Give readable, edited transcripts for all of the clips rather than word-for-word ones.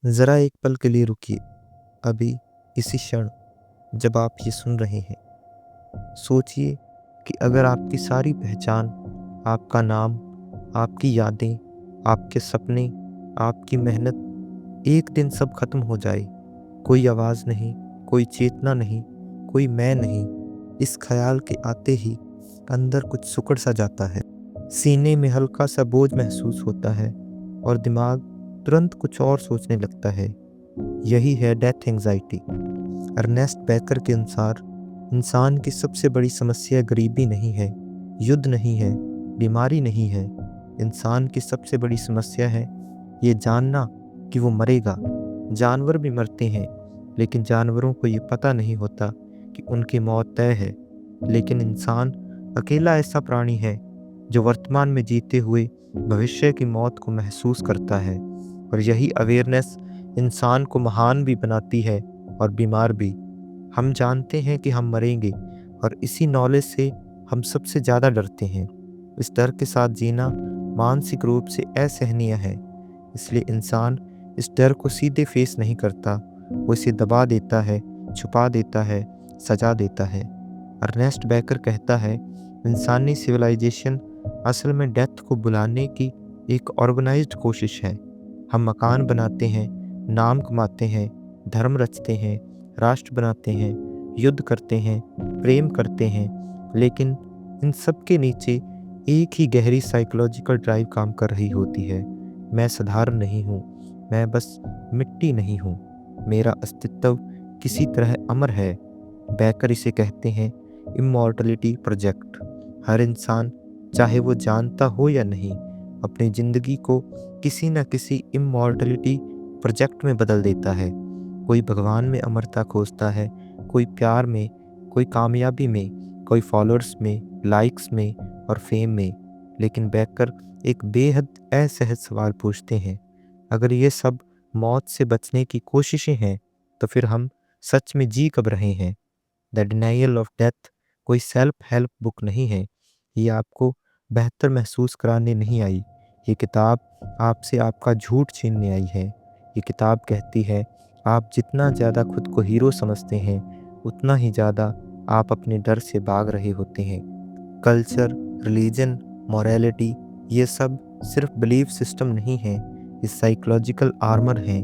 ज़रा एक पल के लिए रुकिए। अभी इसी क्षण जब आप ये सुन रहे हैं, सोचिए कि अगर आपकी सारी पहचान, आपका नाम, आपकी यादें, आपके सपने, आपकी मेहनत एक दिन सब खत्म हो जाए। कोई आवाज़ नहीं, कोई चेतना नहीं, कोई मैं नहीं। इस ख़्याल के आते ही अंदर कुछ सिकुड़ सा जाता है। सीने में हल्का सा बोझ महसूस होता है और दिमाग तुरंत कुछ और सोचने लगता है। यही है डेथ एंग्जाइटी। अर्नेस्ट बेकर के अनुसार इंसान की सबसे बड़ी समस्या गरीबी नहीं है, युद्ध नहीं है, बीमारी नहीं है। इंसान की सबसे बड़ी समस्या है ये जानना कि वो मरेगा। जानवर भी मरते हैं, लेकिन जानवरों को ये पता नहीं होता कि उनकी मौत तय है। लेकिन इंसान अकेला ऐसा प्राणी है जो वर्तमान में जीते हुए भविष्य की मौत को महसूस करता है। और यही अवेयरनेस इंसान को महान भी बनाती है और बीमार भी। हम जानते हैं कि हम मरेंगे और इसी नॉलेज से हम सबसे ज़्यादा डरते हैं। इस डर के साथ जीना मानसिक रूप से असहनीय है। इसलिए इंसान इस डर को सीधे फेस नहीं करता, वो इसे दबा देता है, छुपा देता है, सजा देता है। अर्नेस्ट बेकर कहता है, इंसानी सिविलाइजेशन असल में डेथ को बुलाने की एक ऑर्गेनाइज्ड कोशिश है। हम मकान बनाते हैं, नाम कमाते हैं, धर्म रचते हैं, राष्ट्र बनाते हैं, युद्ध करते हैं, प्रेम करते हैं, लेकिन इन सब के नीचे एक ही गहरी साइकोलॉजिकल ड्राइव काम कर रही होती है। मैं साधारण नहीं हूँ, मैं बस मिट्टी नहीं हूँ, मेरा अस्तित्व किसी तरह अमर है। बेकर इसे कहते हैं इमॉर्टलिटी प्रोजेक्ट। हर इंसान, चाहे वो जानता हो या नहीं, अपनी ज़िंदगी को किसी न किसी इमॉर्टलिटी प्रोजेक्ट में बदल देता है। कोई भगवान में अमरता खोजता है, कोई प्यार में, कोई कामयाबी में, कोई फॉलोअर्स में, लाइक्स में और फेम में। लेकिन बेकर एक बेहद असहज सवाल पूछते हैं, अगर ये सब मौत से बचने की कोशिशें हैं, तो फिर हम सच में जी कब रहे हैं? द डिनायल ऑफ डेथ कोई सेल्फ हेल्प बुक नहीं है। ये आपको बेहतर महसूस कराने नहीं आई। ये किताब आपसे आपका झूठ छीनने आई है। ये किताब कहती है, आप जितना ज़्यादा खुद को हीरो समझते हैं, उतना ही ज़्यादा आप अपने डर से भाग रहे होते हैं। कल्चर, रिलीजन, मॉरलिटी, ये सब सिर्फ बिलीफ सिस्टम नहीं है, ये साइकोलॉजिकल आर्मर हैं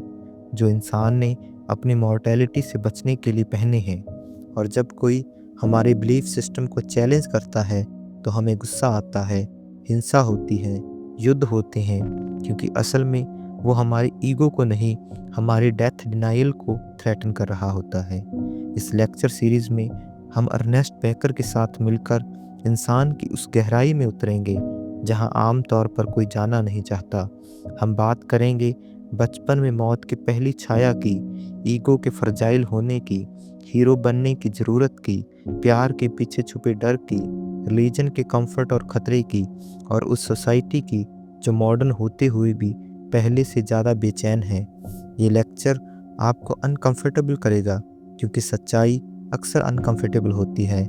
जो इंसान ने अपनी मॉर्टेलिटी से बचने के लिए पहने हैं। और जब कोई हमारे बिलीफ सिस्टम को चैलेंज करता है, तो हमें गुस्सा आता है, हिंसा होती है, युद्ध होते हैं, क्योंकि असल में वो हमारी ईगो को नहीं, हमारी डेथ डिनाइल को थ्रेटन कर रहा होता है। इस लेक्चर सीरीज में हम अर्नेस्ट बेकर के साथ मिलकर इंसान की उस गहराई में उतरेंगे जहां आम तौर पर कोई जाना नहीं चाहता। हम बात करेंगे बचपन में मौत की पहली छाया की, ईगो के फ्रजाइल होने की, हीरो बनने की ज़रूरत की, प्यार के पीछे छुपे डर की, रिलीजन के कंफर्ट और ख़तरे की, और उस सोसाइटी की जो मॉडर्न होते हुए भी पहले से ज़्यादा बेचैन है। ये लेक्चर आपको अनकंफर्टेबल करेगा, क्योंकि सच्चाई अक्सर अनकंफर्टेबल होती है।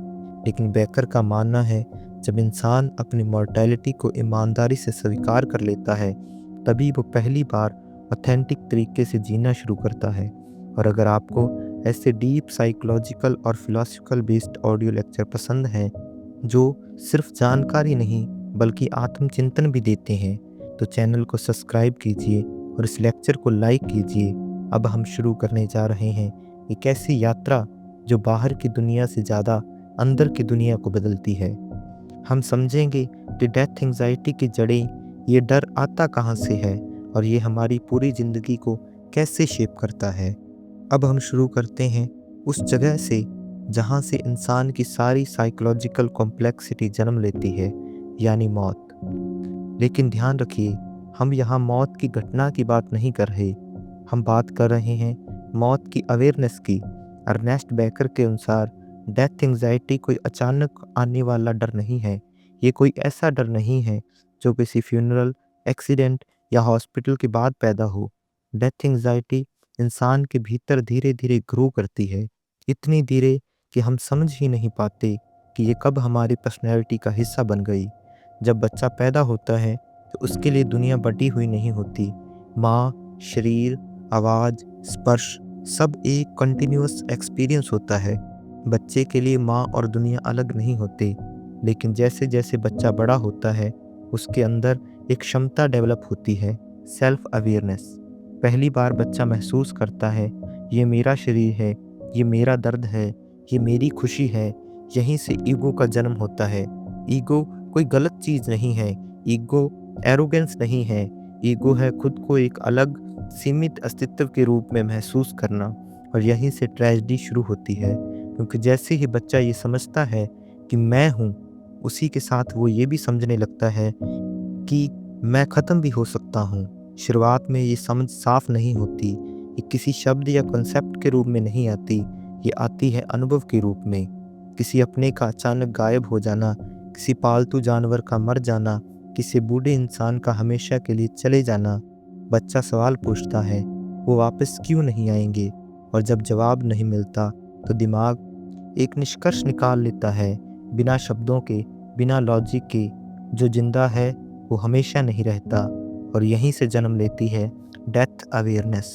लेकिन बेकर का मानना है, जब इंसान अपनी मॉर्टेलिटी को ईमानदारी से स्वीकार कर लेता है, तभी वो पहली बार ऑथेंटिक तरीके से जीना शुरू करता है। और अगर आपको ऐसे डीप साइकोलॉजिकल और फिलोसफिकल बेस्ड ऑडियो लेक्चर पसंद हैं, जो सिर्फ जानकारी नहीं बल्कि आत्मचिंतन भी देते हैं, तो चैनल को सब्सक्राइब कीजिए और इस लेक्चर को लाइक कीजिए। अब हम शुरू करने जा रहे हैं एक ऐसी यात्रा जो बाहर की दुनिया से ज़्यादा अंदर की दुनिया को बदलती है। हम समझेंगे कि डेथ एंग्जाइटी की जड़ें, ये डर आता कहाँ से है और ये हमारी पूरी ज़िंदगी को कैसे शेप करता है। अब हम शुरू करते हैं उस जगह से जहाँ से इंसान की सारी साइकोलॉजिकल कॉम्प्लेक्सिटी जन्म लेती है, यानी मौत। लेकिन ध्यान रखिए, हम यहाँ मौत की घटना की बात नहीं कर रहे, हम बात कर रहे हैं मौत की अवेयरनेस की। अर्नेस्ट बेकर के अनुसार डेथ एंग्जाइटी कोई अचानक आने वाला डर नहीं है। ये कोई ऐसा डर नहीं है जो किसी फ्यूनरल, एक्सीडेंट या हॉस्पिटल के बाद पैदा हो। डेथ एंग्जाइटी इंसान के भीतर धीरे धीरे ग्रो करती है, इतनी धीरे कि हम समझ ही नहीं पाते कि ये कब हमारी पर्सनैलिटी का हिस्सा बन गई। जब बच्चा पैदा होता है तो उसके लिए दुनिया बटी हुई नहीं होती। माँ, शरीर, आवाज़, स्पर्श सब एक कंटिन्यूअस एक्सपीरियंस होता है। बच्चे के लिए माँ और दुनिया अलग नहीं होते, लेकिन जैसे जैसे बच्चा बड़ा होता है उसके अंदर एक क्षमता डेवलप होती है, सेल्फ अवेयरनेस। पहली बार बच्चा महसूस करता है ये मेरा शरीर है, ये मेरा दर्द है, ये मेरी खुशी है। यहीं से ईगो का जन्म होता है। ईगो कोई गलत चीज़ नहीं है, ईगो एरोगेंस नहीं है। ईगो है खुद को एक अलग सीमित अस्तित्व के रूप में महसूस करना। और यहीं से ट्रेजेडी शुरू होती है, क्योंकि जैसे ही बच्चा ये समझता है कि मैं हूँ, उसी के साथ वो ये भी समझने लगता है कि मैं ख़त्म भी हो सकता हूँ। शुरुआत में ये समझ साफ नहीं होती, ये किसी शब्द या कॉन्सेप्ट के रूप में नहीं आती, ये आती है अनुभव के रूप में। किसी अपने का अचानक गायब हो जाना, किसी पालतू जानवर का मर जाना, किसी बूढ़े इंसान का हमेशा के लिए चले जाना। बच्चा सवाल पूछता है, वो वापस क्यों नहीं आएंगे? और जब जवाब नहीं मिलता तो दिमाग एक निष्कर्ष निकाल लेता है, बिना शब्दों के, बिना लॉजिक के, जो जिंदा है वो हमेशा नहीं रहता। और यहीं से जन्म लेती है डेथ अवेयरनेस।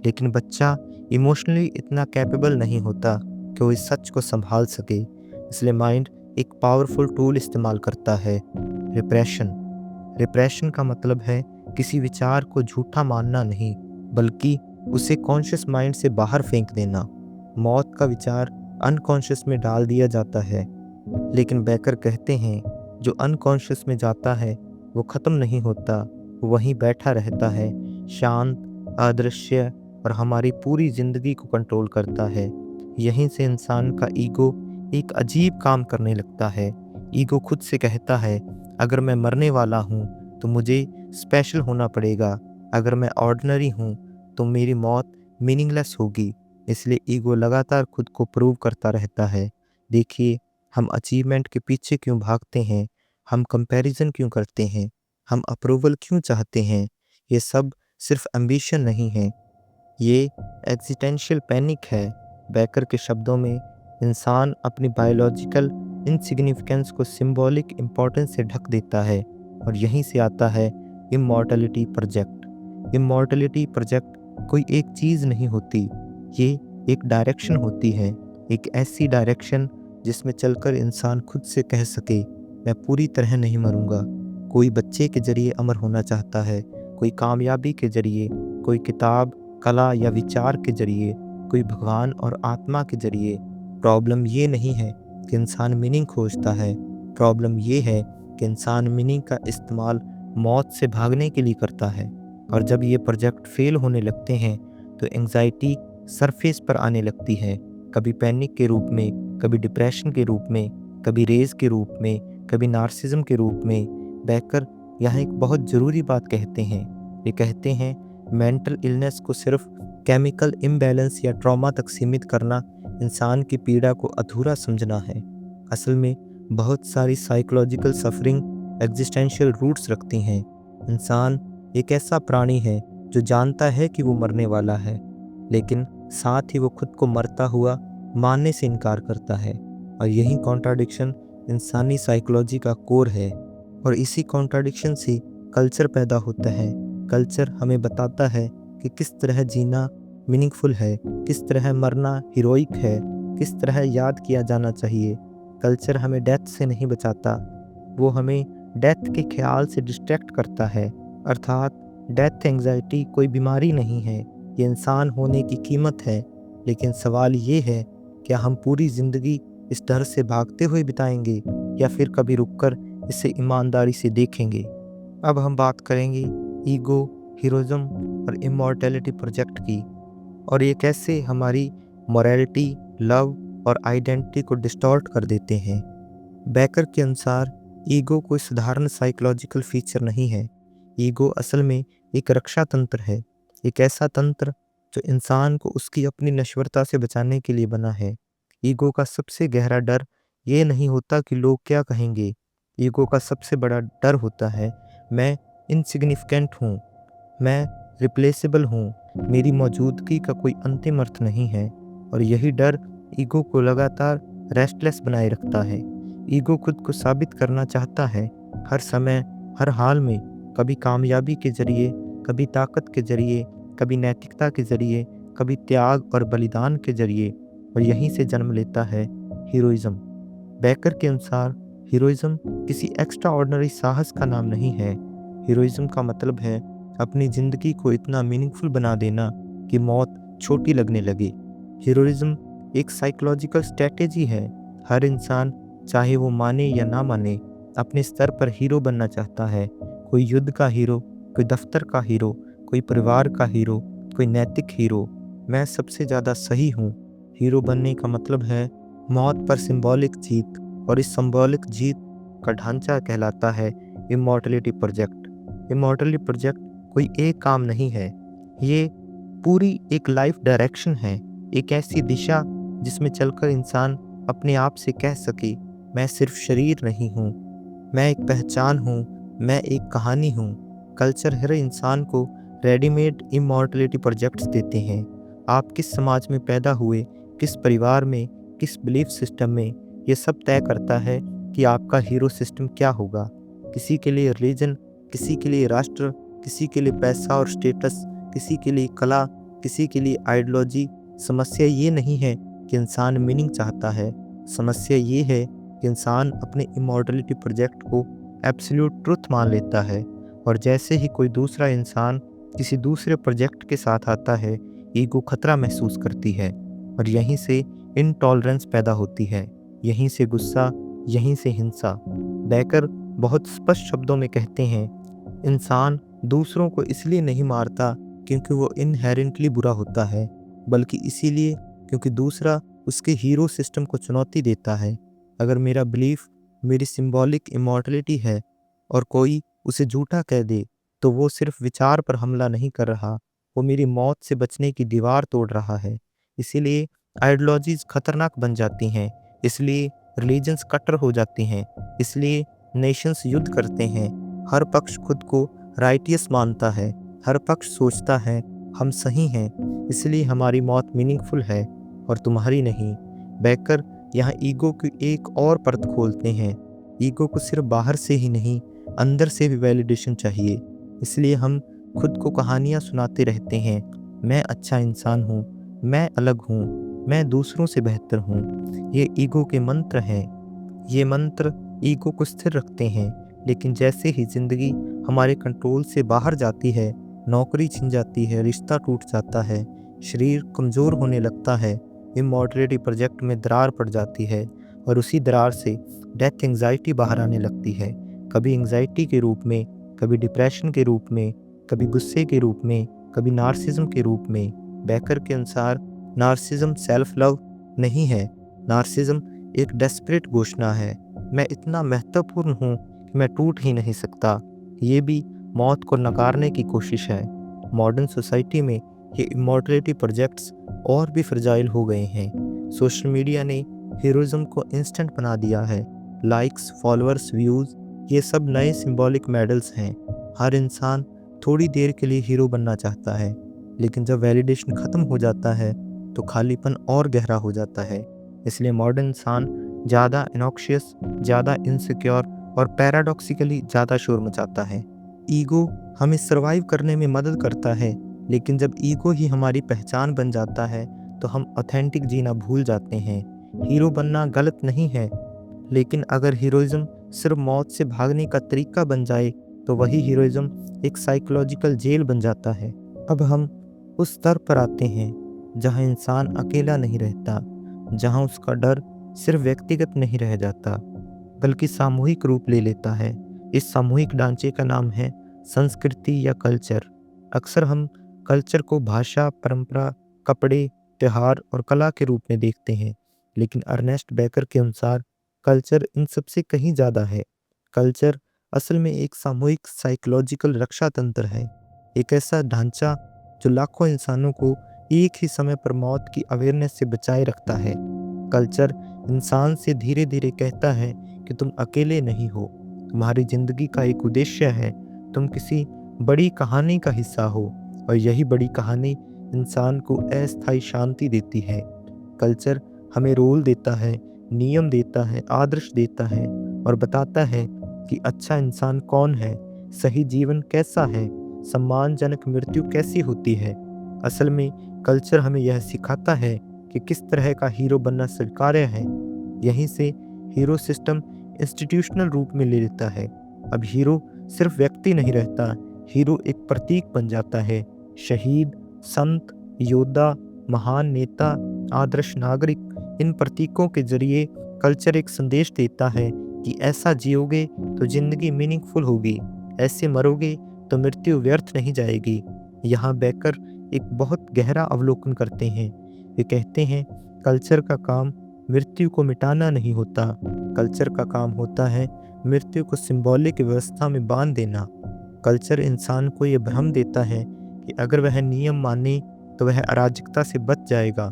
लेकिन बच्चा इमोशनली इतना कैपेबल नहीं होता कि वो इस सच को संभाल सके, इसलिए माइंड एक पावरफुल टूल इस्तेमाल करता है, रिप्रेशन। रिप्रेशन का मतलब है किसी विचार को झूठा मानना नहीं, बल्कि उसे कॉन्शियस माइंड से बाहर फेंक देना। मौत का विचार अनकॉन्शियस में डाल दिया जाता है, लेकिन बेकर कहते हैं जो अनकॉन्शियस में जाता है वो ख़त्म नहीं होता, वो वहीं बैठा रहता है, शांत, अदृश्य, और हमारी पूरी ज़िंदगी को कंट्रोल करता है। यहीं से इंसान का ईगो एक अजीब काम करने लगता है। ईगो खुद से कहता है, अगर मैं मरने वाला हूँ तो मुझे स्पेशल होना पड़ेगा, अगर मैं ऑर्डिनरी हूँ तो मेरी मौत मीनिंगलेस होगी। इसलिए ईगो लगातार खुद को प्रूव करता रहता है। देखिए, हम अचीवमेंट के पीछे क्यों भागते हैं, हम कंपैरिजन क्यों करते हैं, हम अप्रूवल क्यों चाहते हैं। ये सब सिर्फ एम्बिशन नहीं है, ये एग्जिस्टेंशियल पैनिक है। बेकर के शब्दों में, इंसान अपनी बायोलॉजिकल इनसिग्निफिकेंस को सिंबॉलिक इम्पोर्टेंस से ढक देता है। और यहीं से आता है इमॉर्टलिटी प्रोजेक्ट। इमॉर्टलिटी प्रोजेक्ट कोई एक चीज़ नहीं होती, ये एक डायरेक्शन होती है, एक ऐसी डायरेक्शन जिसमें चलकर इंसान खुद से कह सके, मैं पूरी तरह नहीं मरूंगा। कोई बच्चे के जरिए अमर होना चाहता है, कोई कामयाबी के जरिए, कोई किताब, कला या विचार के जरिए, कोई भगवान और आत्मा के जरिए। प्रॉब्लम ये नहीं है कि इंसान मीनिंग खोजता है, प्रॉब्लम ये है कि इंसान मीनिंग का इस्तेमाल मौत से भागने के लिए करता है। और जब ये प्रोजेक्ट फेल होने लगते हैं तो एंग्जाइटी सरफेस पर आने लगती है, कभी पैनिक के रूप में, कभी डिप्रेशन के रूप में, कभी रेज के रूप में, कभी नार्सिज्म के रूप में। बेकर यहाँ एक बहुत ज़रूरी बात कहते हैं। ये कहते हैं मेंटल इलनेस को सिर्फ केमिकल इम्बैलेंस या ट्रॉमा तक सीमित करना इंसान की पीड़ा को अधूरा समझना है। असल में बहुत सारी साइकोलॉजिकल सफरिंग एग्जिस्टेंशियल रूट्स रखती हैं। इंसान एक ऐसा प्राणी है जो जानता है कि वो मरने वाला है, लेकिन साथ ही वो खुद को मरता हुआ मानने से इनकार करता है। और यही कॉन्ट्राडिक्शन इंसानी साइकोलॉजी का कोर है। और इसी कॉन्ट्राडिक्शन से कल्चर पैदा होता है। कल्चर हमें बताता है कि किस तरह जीना मीनिंगफुल है, किस तरह मरना हीरोइक है, किस तरह याद किया जाना चाहिए। कल्चर हमें डेथ से नहीं बचाता, वो हमें डेथ के ख्याल से डिस्ट्रैक्ट करता है। अर्थात डेथ एंग्जाइटी कोई बीमारी नहीं है, ये इंसान होने की कीमत है। लेकिन सवाल ये है, क्या हम पूरी ज़िंदगी इस डर से भागते हुए बिताएंगे या फिर कभी रुककर इसे ईमानदारी से देखेंगे। अब हम बात करेंगे ईगो, हीरोइज्म और इमॉर्टैलिटी प्रोजेक्ट की, और ये कैसे हमारी मॉरलिटी, लव और आइडेंटिटी को डिस्टॉर्ट कर देते हैं। बेकर के अनुसार ईगो कोई साधारण साइकोलॉजिकल फीचर नहीं है। ईगो असल में एक रक्षा तंत्र है, एक ऐसा तंत्र जो इंसान को उसकी अपनी नश्वरता से बचाने के लिए बना है। ईगो का सबसे गहरा डर ये नहीं होता कि लोग क्या कहेंगे। ईगो का सबसे बड़ा डर होता है, मैं इनसिग्निफिकेंट हूँ, मैं रिप्लेसेबल हूँ, मेरी मौजूदगी का कोई अंतिम अर्थ नहीं है। और यही डर ईगो को लगातार रेस्टलेस बनाए रखता है। ईगो खुद को साबित करना चाहता है, हर समय, हर हाल में, कभी कामयाबी के जरिए, कभी ताकत के जरिए, कभी नैतिकता के जरिए, कभी त्याग और बलिदान के जरिए, और यहीं से जन्म लेता है हीरोइज्म। बेकर के अनुसार हीरोइज्म किसी एक्स्ट्रा ऑर्डिनरी साहस का नाम नहीं है। हीरोइज्म का मतलब है अपनी ज़िंदगी को इतना मीनिंगफुल बना देना कि मौत छोटी लगने लगे। हीरोइज्म एक साइकोलॉजिकल स्ट्रैटेजी है। हर इंसान, चाहे वो माने या ना माने, अपने स्तर पर हीरो बनना चाहता है। कोई युद्ध का हीरो, कोई दफ्तर का हीरो, कोई परिवार का हीरो, कोई नैतिक हीरो। मैं सबसे ज़्यादा सही हूँ। हीरो बनने का मतलब है मौत पर सिंबॉलिक जीत, और इस सिंबॉलिक जीत का ढांचा कहलाता है इमॉर्टलिटी प्रोजेक्ट। इमॉर्टलिटी प्रोजेक्ट कोई एक काम नहीं है, ये पूरी एक लाइफ डायरेक्शन है, एक ऐसी दिशा जिसमें चलकर इंसान अपने आप से कह सके, मैं सिर्फ शरीर नहीं हूँ, मैं एक पहचान हूँ, मैं एक कहानी हूँ। कल्चर हर इंसान को रेडीमेड इमॉर्टलिटी प्रोजेक्ट्स देते हैं। आप किस समाज में पैदा हुए, किस परिवार में, किस बिलीफ सिस्टम में, ये सब तय करता है कि आपका हीरो सिस्टम क्या होगा। किसी के लिए रिलीजन, किसी के लिए राष्ट्र, किसी के लिए पैसा और स्टेटस, किसी के लिए कला, किसी के लिए आइडियोलॉजी। समस्या ये नहीं है कि इंसान मीनिंग चाहता है, समस्या ये है कि इंसान अपने इमॉर्टलिटी प्रोजेक्ट को एब्सोल्यूट ट्रुथ मान लेता है, और जैसे ही कोई दूसरा इंसान किसी दूसरे प्रोजेक्ट के साथ आता है, ईगो खतरा महसूस करती है, और यहीं से इनटॉलरेंस पैदा होती है, यहीं से गुस्सा, यहीं से हिंसा। बेकर बहुत स्पष्ट शब्दों में कहते हैं, इंसान दूसरों को इसलिए नहीं मारता क्योंकि वो इनहेरेंटली बुरा होता है, बल्कि इसीलिए क्योंकि दूसरा उसके हीरो सिस्टम को चुनौती देता है। अगर मेरा बिलीफ मेरी सिंबॉलिक इमॉर्टलिटी है और कोई उसे झूठा कह दे, तो वो सिर्फ विचार पर हमला नहीं कर रहा, वो मेरी मौत से बचने की दीवार तोड़ रहा है। इसीलिए आइडियोलॉजीज खतरनाक बन जाती हैं, इसलिए रिलीजन्स कट्टर हो जाती हैं, इसलिए नेशंस युद्ध करते हैं। हर पक्ष खुद को राइटियस मानता है, हर पक्ष सोचता है हम सही हैं, इसलिए हमारी मौत मीनिंगफुल है और तुम्हारी नहीं। बेकर यहाँ ईगो की एक और परत खोलते हैं। ईगो को सिर्फ बाहर से ही नहीं, अंदर से भी वैलिडेशन चाहिए। इसलिए हम खुद को कहानियाँ सुनाते रहते हैं, मैं अच्छा इंसान हूँ, मैं अलग हूँ, मैं दूसरों से बेहतर हूँ। ये ईगो के मंत्र हैं। ये मंत्र ईगो को स्थिर रखते हैं, लेकिन जैसे ही जिंदगी हमारे कंट्रोल से बाहर जाती है, नौकरी छिन जाती है, रिश्ता टूट जाता है, शरीर कमज़ोर होने लगता है, इमॉर्टलिटी प्रोजेक्ट में दरार पड़ जाती है, और उसी दरार से डेथ एंग्जाइटी बाहर आने लगती है। कभी एंग्जाइटी के रूप में, कभी डिप्रेशन के रूप में, कभी गुस्से के रूप में, कभी नार्सिज्म के रूप में। बेकर के अनुसार नार्सिज्म सेल्फ लव नहीं है, नार्सिज्म एक डेस्परेट घोषणा है, मैं इतना महत्वपूर्ण हूँ कि मैं टूट ही नहीं सकता। ये भी मौत को नकारने की कोशिश है। मॉडर्न सोसाइटी में ये इमॉर्टलिटी प्रोजेक्ट्स और भी फ्रजाइल हो गए हैं। सोशल मीडिया ने हीरोइज्म को इंस्टेंट बना दिया है। लाइक्स, फॉलोअर्स, व्यूज़, ये सब नए सिंबॉलिक मेडल्स हैं। हर इंसान थोड़ी देर के लिए हीरो बनना चाहता है, लेकिन जब वैलिडेशन ख़त्म हो जाता है तो खालीपन और गहरा हो जाता है। इसलिए मॉडर्न इंसान ज़्यादा इनॉक्शियस, ज़्यादा इनसिक्योर और पैराडॉक्सिकली ज़्यादा शोर मचाता है। ईगो हमें सर्वाइव करने में मदद करता है, लेकिन जब ईगो ही हमारी पहचान बन जाता है तो हम ऑथेंटिक जीना भूल जाते हैं। हीरो बनना गलत नहीं है, लेकिन अगर हीरोइज्म सिर्फ मौत से भागने का तरीका बन जाए तो वही हीरोइज्म एक साइकोलॉजिकल जेल बन जाता है। अब हम उस स्तर पर आते हैं जहाँ इंसान अकेला नहीं रहता, जहाँ उसका डर सिर्फ व्यक्तिगत नहीं रह जाता, बल्कि सामूहिक रूप ले लेता है। इस सामूहिक ढांचे का नाम है संस्कृति या कल्चर। अक्सर हम कल्चर को भाषा, परंपरा, कपड़े, त्योहार और कला के रूप में देखते हैं, लेकिन अर्नेस्ट बेकर के अनुसार कल्चर इन सबसे कहीं ज़्यादा है। कल्चर असल में एक सामूहिक साइकोलॉजिकल रक्षा तंत्र है, एक ऐसा ढांचा जो लाखों इंसानों को एक ही समय पर मौत की अवेयरनेस से बचाए रखता है। कल्चर इंसान से धीरे धीरे कहता है कि तुम अकेले नहीं हो, तुम्हारी जिंदगी का एक उद्देश्य है, तुम किसी बड़ी कहानी का हिस्सा हो, और यही बड़ी कहानी इंसान को अस्थायी शांति देती है। कल्चर हमें रोल देता है, नियम देता है, आदर्श देता है, और बताता है कि अच्छा इंसान कौन है, सही जीवन कैसा है, सम्मानजनक मृत्यु कैसी होती है। असल में कल्चर हमें यह सिखाता है कि किस तरह का हीरो बनना स्वीकार्य है। यहीं से हीरो सिस्टम इंस्टीट्यूशनल रूप में ले लेता है। अब हीरो सिर्फ व्यक्ति नहीं रहता, हीरो एक प्रतीक बन जाता है। शहीद, संत, योद्धा, महान नेता, आदर्श नागरिक, इन प्रतीकों के जरिए कल्चर एक संदेश देता है कि ऐसा जियोगे तो जिंदगी मीनिंगफुल होगी, ऐसे मरोगे तो मृत्यु व्यर्थ नहीं जाएगी। यहाँ बेकर एक बहुत गहरा अवलोकन करते हैं। वे कहते हैं कल्चर का काम मृत्यु को मिटाना नहीं होता, कल्चर का काम होता है मृत्यु को सिंबॉलिक व्यवस्था में बांध देना। कल्चर इंसान को ये भ्रम देता है कि अगर वह नियम माने तो वह अराजकता से बच जाएगा,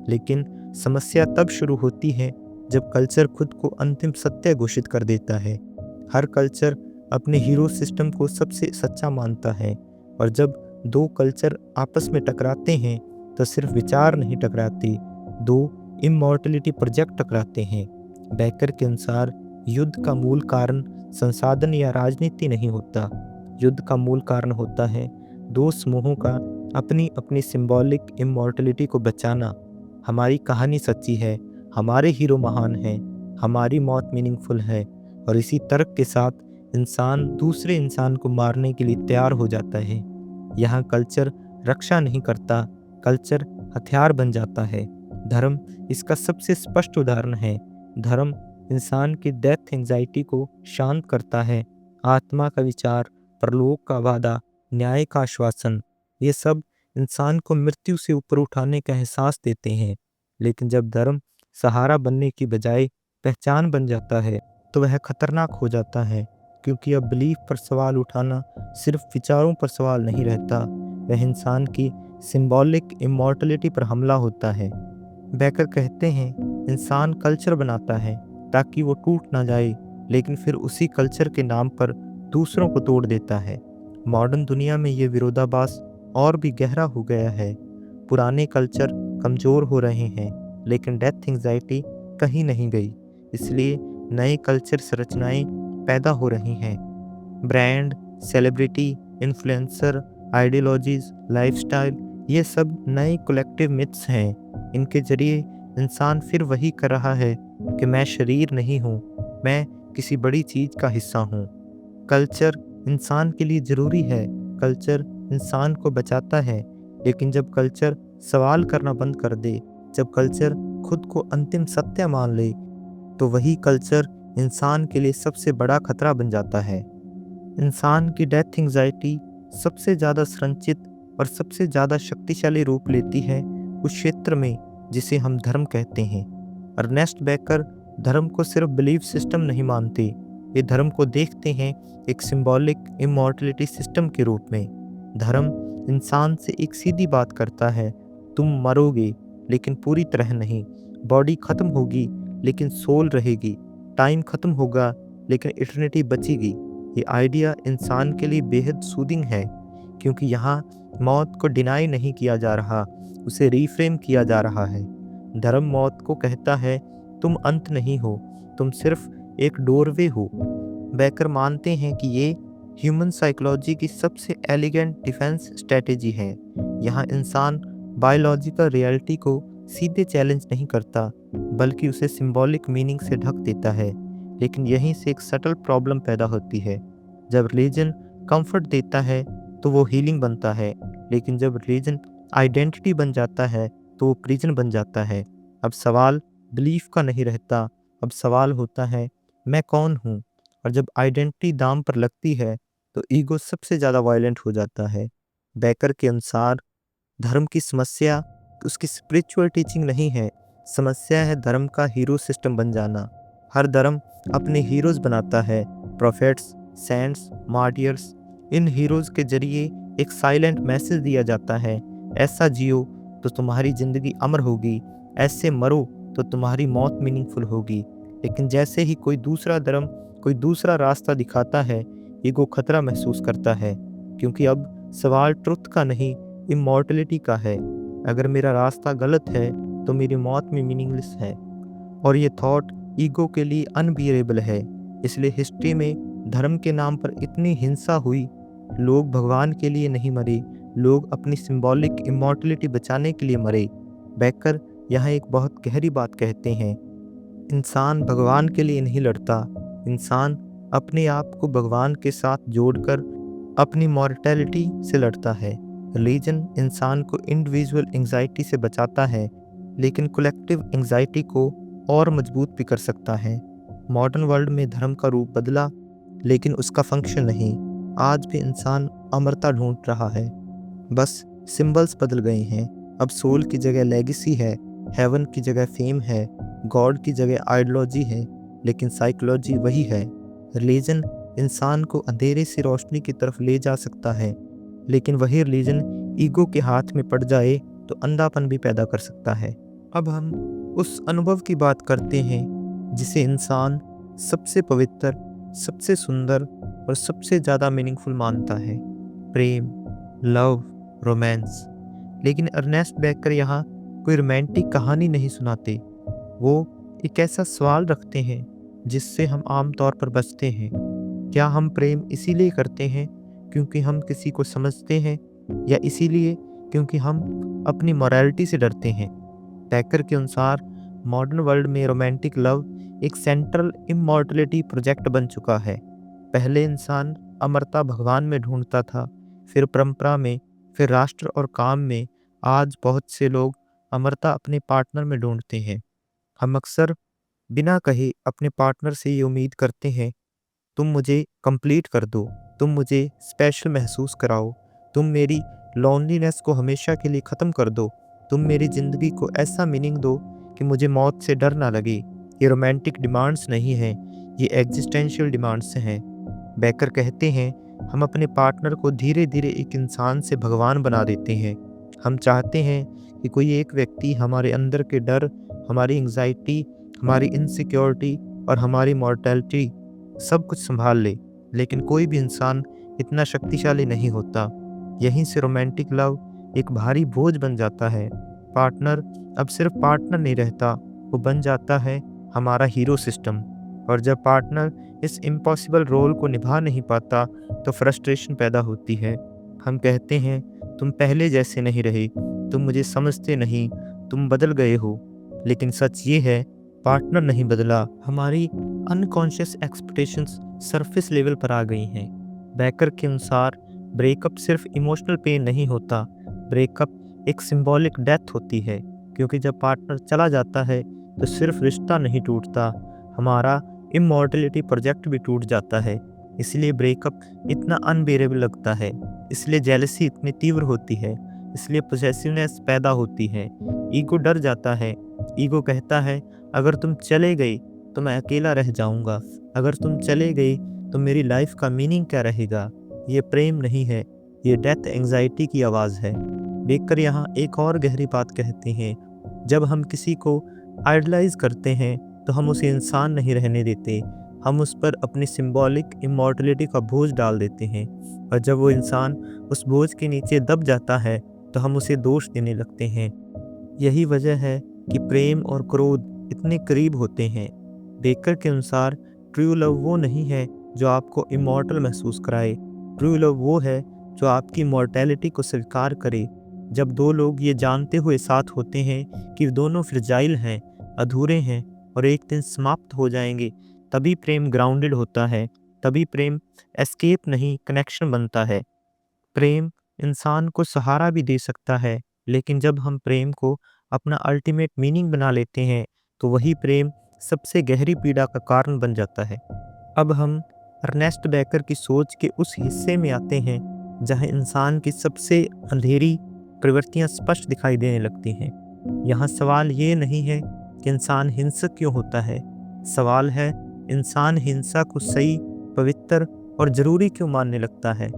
लेकिन समस्या तब शुरू होती है जब कल्चर खुद को अंतिम सत्य घोषित कर देता है। हर कल्चर अपने हीरो सिस्टम को सबसे सच्चा मानता है, और जब दो कल्चर आपस में टकराते हैं तो सिर्फ विचार नहीं टकराते, दो इमॉर्टलिटी प्रोजेक्ट टकराते हैं। बेकर के अनुसार युद्ध का मूल कारण संसाधन या राजनीति नहीं होता, युद्ध का मूल कारण होता है दो समूहों का अपनी अपनी सिंबॉलिक इमॉर्टलिटी को बचाना। हमारी कहानी सच्ची है, हमारे हीरो महान हैं, हमारी मौत मीनिंगफुल है, और इसी तर्क के साथ इंसान दूसरे इंसान को मारने के लिए तैयार हो जाता है। यहाँ कल्चर रक्षा नहीं करता, कल्चर हथियार बन जाता है। धर्म इसका सबसे स्पष्ट उदाहरण है। धर्म इंसान की डेथ एंजाइटी को शांत करता है। आत्मा का विचार, परलोक का वादा, न्याय का आश्वासन, ये सब इंसान को मृत्यु से ऊपर उठाने का एहसास देते हैं। लेकिन जब धर्म सहारा बनने की बजाय पहचान बन जाता है तो वह खतरनाक हो जाता है, क्योंकि अब बिलीफ पर सवाल उठाना सिर्फ विचारों पर सवाल नहीं रहता, वह इंसान की सिंबॉलिक इमॉर्टलिटी पर हमला होता है। बेकर कहते हैं इंसान कल्चर बनाता है ताकि वो टूट ना जाए, लेकिन फिर उसी कल्चर के नाम पर दूसरों को तोड़ देता है। मॉडर्न दुनिया में ये विरोधाभास और भी गहरा हो गया है। पुराने कल्चर कमज़ोर हो रहे हैं, लेकिन डेथ एंजाइटी कहीं नहीं गई, इसलिए नए कल्चर संरचनाएं पैदा हो रही हैं। Brand, celebrity, influencer, ideologies, lifestyle, ये सब नए कलेक्टिव मिथ्स हैं। इनके जरिए इंसान फिर वही कर रहा है कि मैं शरीर नहीं हूँ, मैं किसी बड़ी चीज़ का हिस्सा हूँ। कल्चर इंसान के लिए ज़रूरी है, कल्चर इंसान को बचाता है, लेकिन जब कल्चर सवाल करना बंद कर दे, जब कल्चर खुद को अंतिम सत्य मान ले, तो वही कल्चर इंसान के लिए सबसे बड़ा खतरा बन जाता है। इंसान की डेथ एंजाइटी सबसे ज़्यादा संरचित और सबसे ज़्यादा शक्तिशाली रूप लेती है उस क्षेत्र में जिसे हम धर्म कहते हैं। अर्नेस्ट बेकर धर्म को सिर्फ बिलीफ सिस्टम नहीं मानते, ये धर्म को देखते हैं एक सिंबॉलिक इमॉर्टलिटी सिस्टम के रूप में। धर्म इंसान से एक सीधी बात करता है, तुम मरोगे लेकिन पूरी तरह नहीं, बॉडी खत्म होगी लेकिन सोल रहेगी, टाइम खत्म होगा लेकिन इटर्निटी बचेगी। ये आइडिया इंसान के लिए बेहद सूदिंग है, क्योंकि यहाँ मौत को डिनाई नहीं किया जा रहा, उसे रीफ्रेम किया जा रहा है। धर्म मौत को कहता है तुम अंत नहीं हो, तुम सिर्फ एक डोरवे हो। बेकर मानते हैं कि ये ह्यूमन साइकोलॉजी की सबसे एलिगेंट डिफेंस स्ट्रेटेजी है। यहाँ इंसान बायोलॉजिकल रियलिटी को सीधे चैलेंज नहीं करता, बल्कि उसे सिंबॉलिक मीनिंग से ढक देता है। लेकिन यहीं से एक सटल प्रॉब्लम पैदा होती है। जब रिलीजन कंफर्ट देता है तो वो हीलिंग बनता है, लेकिन जब रिलीजन आइडेंटिटी बन जाता है तो वो प्रिजन बन जाता है। अब सवाल बिलीफ का नहीं रहता, अब सवाल होता है मैं कौन हूँ। और जब आइडेंटिटी दाम पर लगती है तो ईगो सबसे ज़्यादा वायलेंट हो जाता है। बेकर के अनुसार धर्म की समस्या उसकी स्पिरिचुअल टीचिंग नहीं है, समस्या है धर्म का हीरो सिस्टम बन जाना। हर धर्म अपने हीरोज बनाता है, प्रोफेट्स, सेंट्स, मार्टियर्स। इन हीरोज के जरिए एक साइलेंट मैसेज दिया जाता है, ऐसा जियो तो तुम्हारी ज़िंदगी अमर होगी, ऐसे मरो तो तुम्हारी मौत मीनिंगफुल होगी। लेकिन जैसे ही कोई दूसरा धर्म कोई दूसरा रास्ता दिखाता है, ईगो खतरा महसूस करता है, क्योंकि अब सवाल ट्रुथ का नहीं इमॉर्टलिटी का है। अगर मेरा रास्ता गलत है तो मेरी मौत में मीनिंगलेस है। और ये थॉट ईगो के लिए अनबियरेबल है। इसलिए हिस्ट्री में धर्म के नाम पर इतनी हिंसा हुई। लोग भगवान के लिए नहीं मरे, लोग अपनी सिंबॉलिक इमॉर्टलिटी बचाने के लिए मरे। बेकर यहाँ एक बहुत गहरी बात कहते हैं। इंसान भगवान के लिए नहीं लड़ता, इंसान अपने आप को भगवान के साथ जोड़कर अपनी मॉर्टैलिटी से लड़ता है। रिलीजन इंसान को इंडिविजुअल एंग्जाइटी से बचाता है, लेकिन कलेक्टिव एंग्जाइटी को और मजबूत भी कर सकता है। मॉडर्न वर्ल्ड में धर्म का रूप बदला, लेकिन उसका फंक्शन नहीं। आज भी इंसान अमरता ढूंढ रहा है, बस सिंबल्स बदल गए हैं। अब सोल की जगह लेगेसी है, हेवन की जगह फेम है, गॉड की जगह आइडियोलॉजी है, लेकिन साइकोलॉजी वही है। रिलीजन इंसान को अंधेरे से रोशनी की तरफ ले जा सकता है, लेकिन वही रिलीजन ईगो के हाथ में पड़ जाए तो अंधापन भी पैदा कर सकता है। अब हम उस अनुभव की बात करते हैं जिसे इंसान सबसे पवित्र, सबसे सुंदर और सबसे ज़्यादा मीनिंगफुल मानता है, प्रेम, लव, रोमांस। लेकिन अर्नेस्ट बेकर यहाँ कोई रोमांटिक कहानी नहीं सुनाते। वो एक ऐसा सवाल रखते हैं जिससे हम आमतौर पर बचते हैं। क्या हम प्रेम इसीलिए करते हैं क्योंकि हम किसी को समझते हैं, या इसीलिए क्योंकि हम अपनी मॉरलिटी से डरते हैं? बेकर के अनुसार मॉडर्न वर्ल्ड में रोमांटिक लव एक सेंट्रल इमॉर्टलिटी प्रोजेक्ट बन चुका है। पहले इंसान अमरता भगवान में ढूंढता था, फिर परंपरा में, फिर राष्ट्र और काम में। आज बहुत से लोग अमरता अपने पार्टनर में ढूंढते हैं। हम अक्सर बिना कहे अपने पार्टनर से ये उम्मीद करते हैं, तुम मुझे कंप्लीट कर दो, तुम मुझे स्पेशल महसूस कराओ, तुम मेरी लोनलीनेस को हमेशा के लिए ख़त्म कर दो, तुम मेरी ज़िंदगी को ऐसा मीनिंग दो कि मुझे मौत से डर ना लगे। ये रोमांटिक डिमांड्स नहीं हैं, ये एग्जिस्टेंशियल डिमांड्स हैं। बेकर कहते हैं, हम अपने पार्टनर को धीरे धीरे एक इंसान से भगवान बना देते हैं। हम चाहते हैं कि कोई एक व्यक्ति हमारे अंदर के डर, हमारी एंग्जाइटी, हमारी इनसिक्योरिटी और हमारी मॉर्टैलिटी सब कुछ संभाल ले, लेकिन कोई भी इंसान इतना शक्तिशाली नहीं होता। यहीं से रोमांटिक लव एक भारी बोझ बन जाता है। पार्टनर अब सिर्फ पार्टनर नहीं रहता, वो बन जाता है हमारा हीरो सिस्टम। और जब पार्टनर इस इम्पॉसिबल रोल को निभा नहीं पाता तो फ्रस्ट्रेशन पैदा होती है। हम कहते हैं, तुम पहले जैसे नहीं रहे, तुम मुझे समझते नहीं, तुम बदल गए हो। लेकिन सच ये है, पार्टनर नहीं बदला, हमारी अनकॉन्शियस एक्सपेक्टेशंस सरफेस लेवल पर आ गई हैं। बेकर के अनुसार ब्रेकअप सिर्फ इमोशनल पेन नहीं होता, ब्रेकअप एक सिंबॉलिक डेथ होती है। क्योंकि जब पार्टनर चला जाता है तो सिर्फ रिश्ता नहीं टूटता, हमारा इमॉर्टलिटी प्रोजेक्ट भी टूट जाता है। इसलिए ब्रेकअप इतना अनबेरेबल लगता है, इसलिए जेलसी इतनी तीव्र होती है, इसलिए पोसेसिवनेस पैदा होती है। ईगो डर जाता है। ईगो कहता है, अगर तुम चले गई तो मैं अकेला रह जाऊंगा, अगर तुम चले गई तो मेरी लाइफ का मीनिंग क्या रहेगा। ये प्रेम नहीं है, ये डेथ एंग्जाइटी की आवाज़ है। बेकर यहाँ एक और गहरी बात कहते हैं, जब हम किसी को आइडलाइज करते हैं तो हम उसे इंसान नहीं रहने देते, हम उस पर अपनी सिंबॉलिक इमॉर्टलिटी का बोझ डाल देते हैं। और जब वो इंसान उस बोझ के नीचे दब जाता है तो हम उसे दोष देने लगते हैं। यही वजह है कि प्रेम और क्रोध इतने करीब होते हैं। बेकर के अनुसार ट्रू लव वो नहीं है जो आपको इमॉर्टल महसूस कराए, ट्रू लव वो है जो आपकी मॉर्टैलिटी को स्वीकार करे। जब दो लोग ये जानते हुए साथ होते हैं कि दोनों फ्रजाइल हैं, अधूरे हैं और एक दिन समाप्त हो जाएंगे, तभी प्रेम ग्राउंडेड होता है, तभी प्रेम एस्केप नहीं कनेक्शन बनता है। प्रेम इंसान को सहारा भी दे सकता है, लेकिन जब हम प्रेम को अपना अल्टीमेट मीनिंग बना लेते हैं तो वही प्रेम सबसे गहरी पीड़ा का कारण बन जाता है। अब हम अर्नेस्ट बेकर की सोच के उस हिस्से में आते हैं जहां इंसान की सबसे अंधेरी प्रवृत्तियां स्पष्ट दिखाई देने लगती हैं। यहाँ सवाल ये नहीं है कि इंसान हिंसक क्यों होता है, सवाल है इंसान हिंसा को सही, पवित्र और ज़रूरी क्यों मानने लगता है।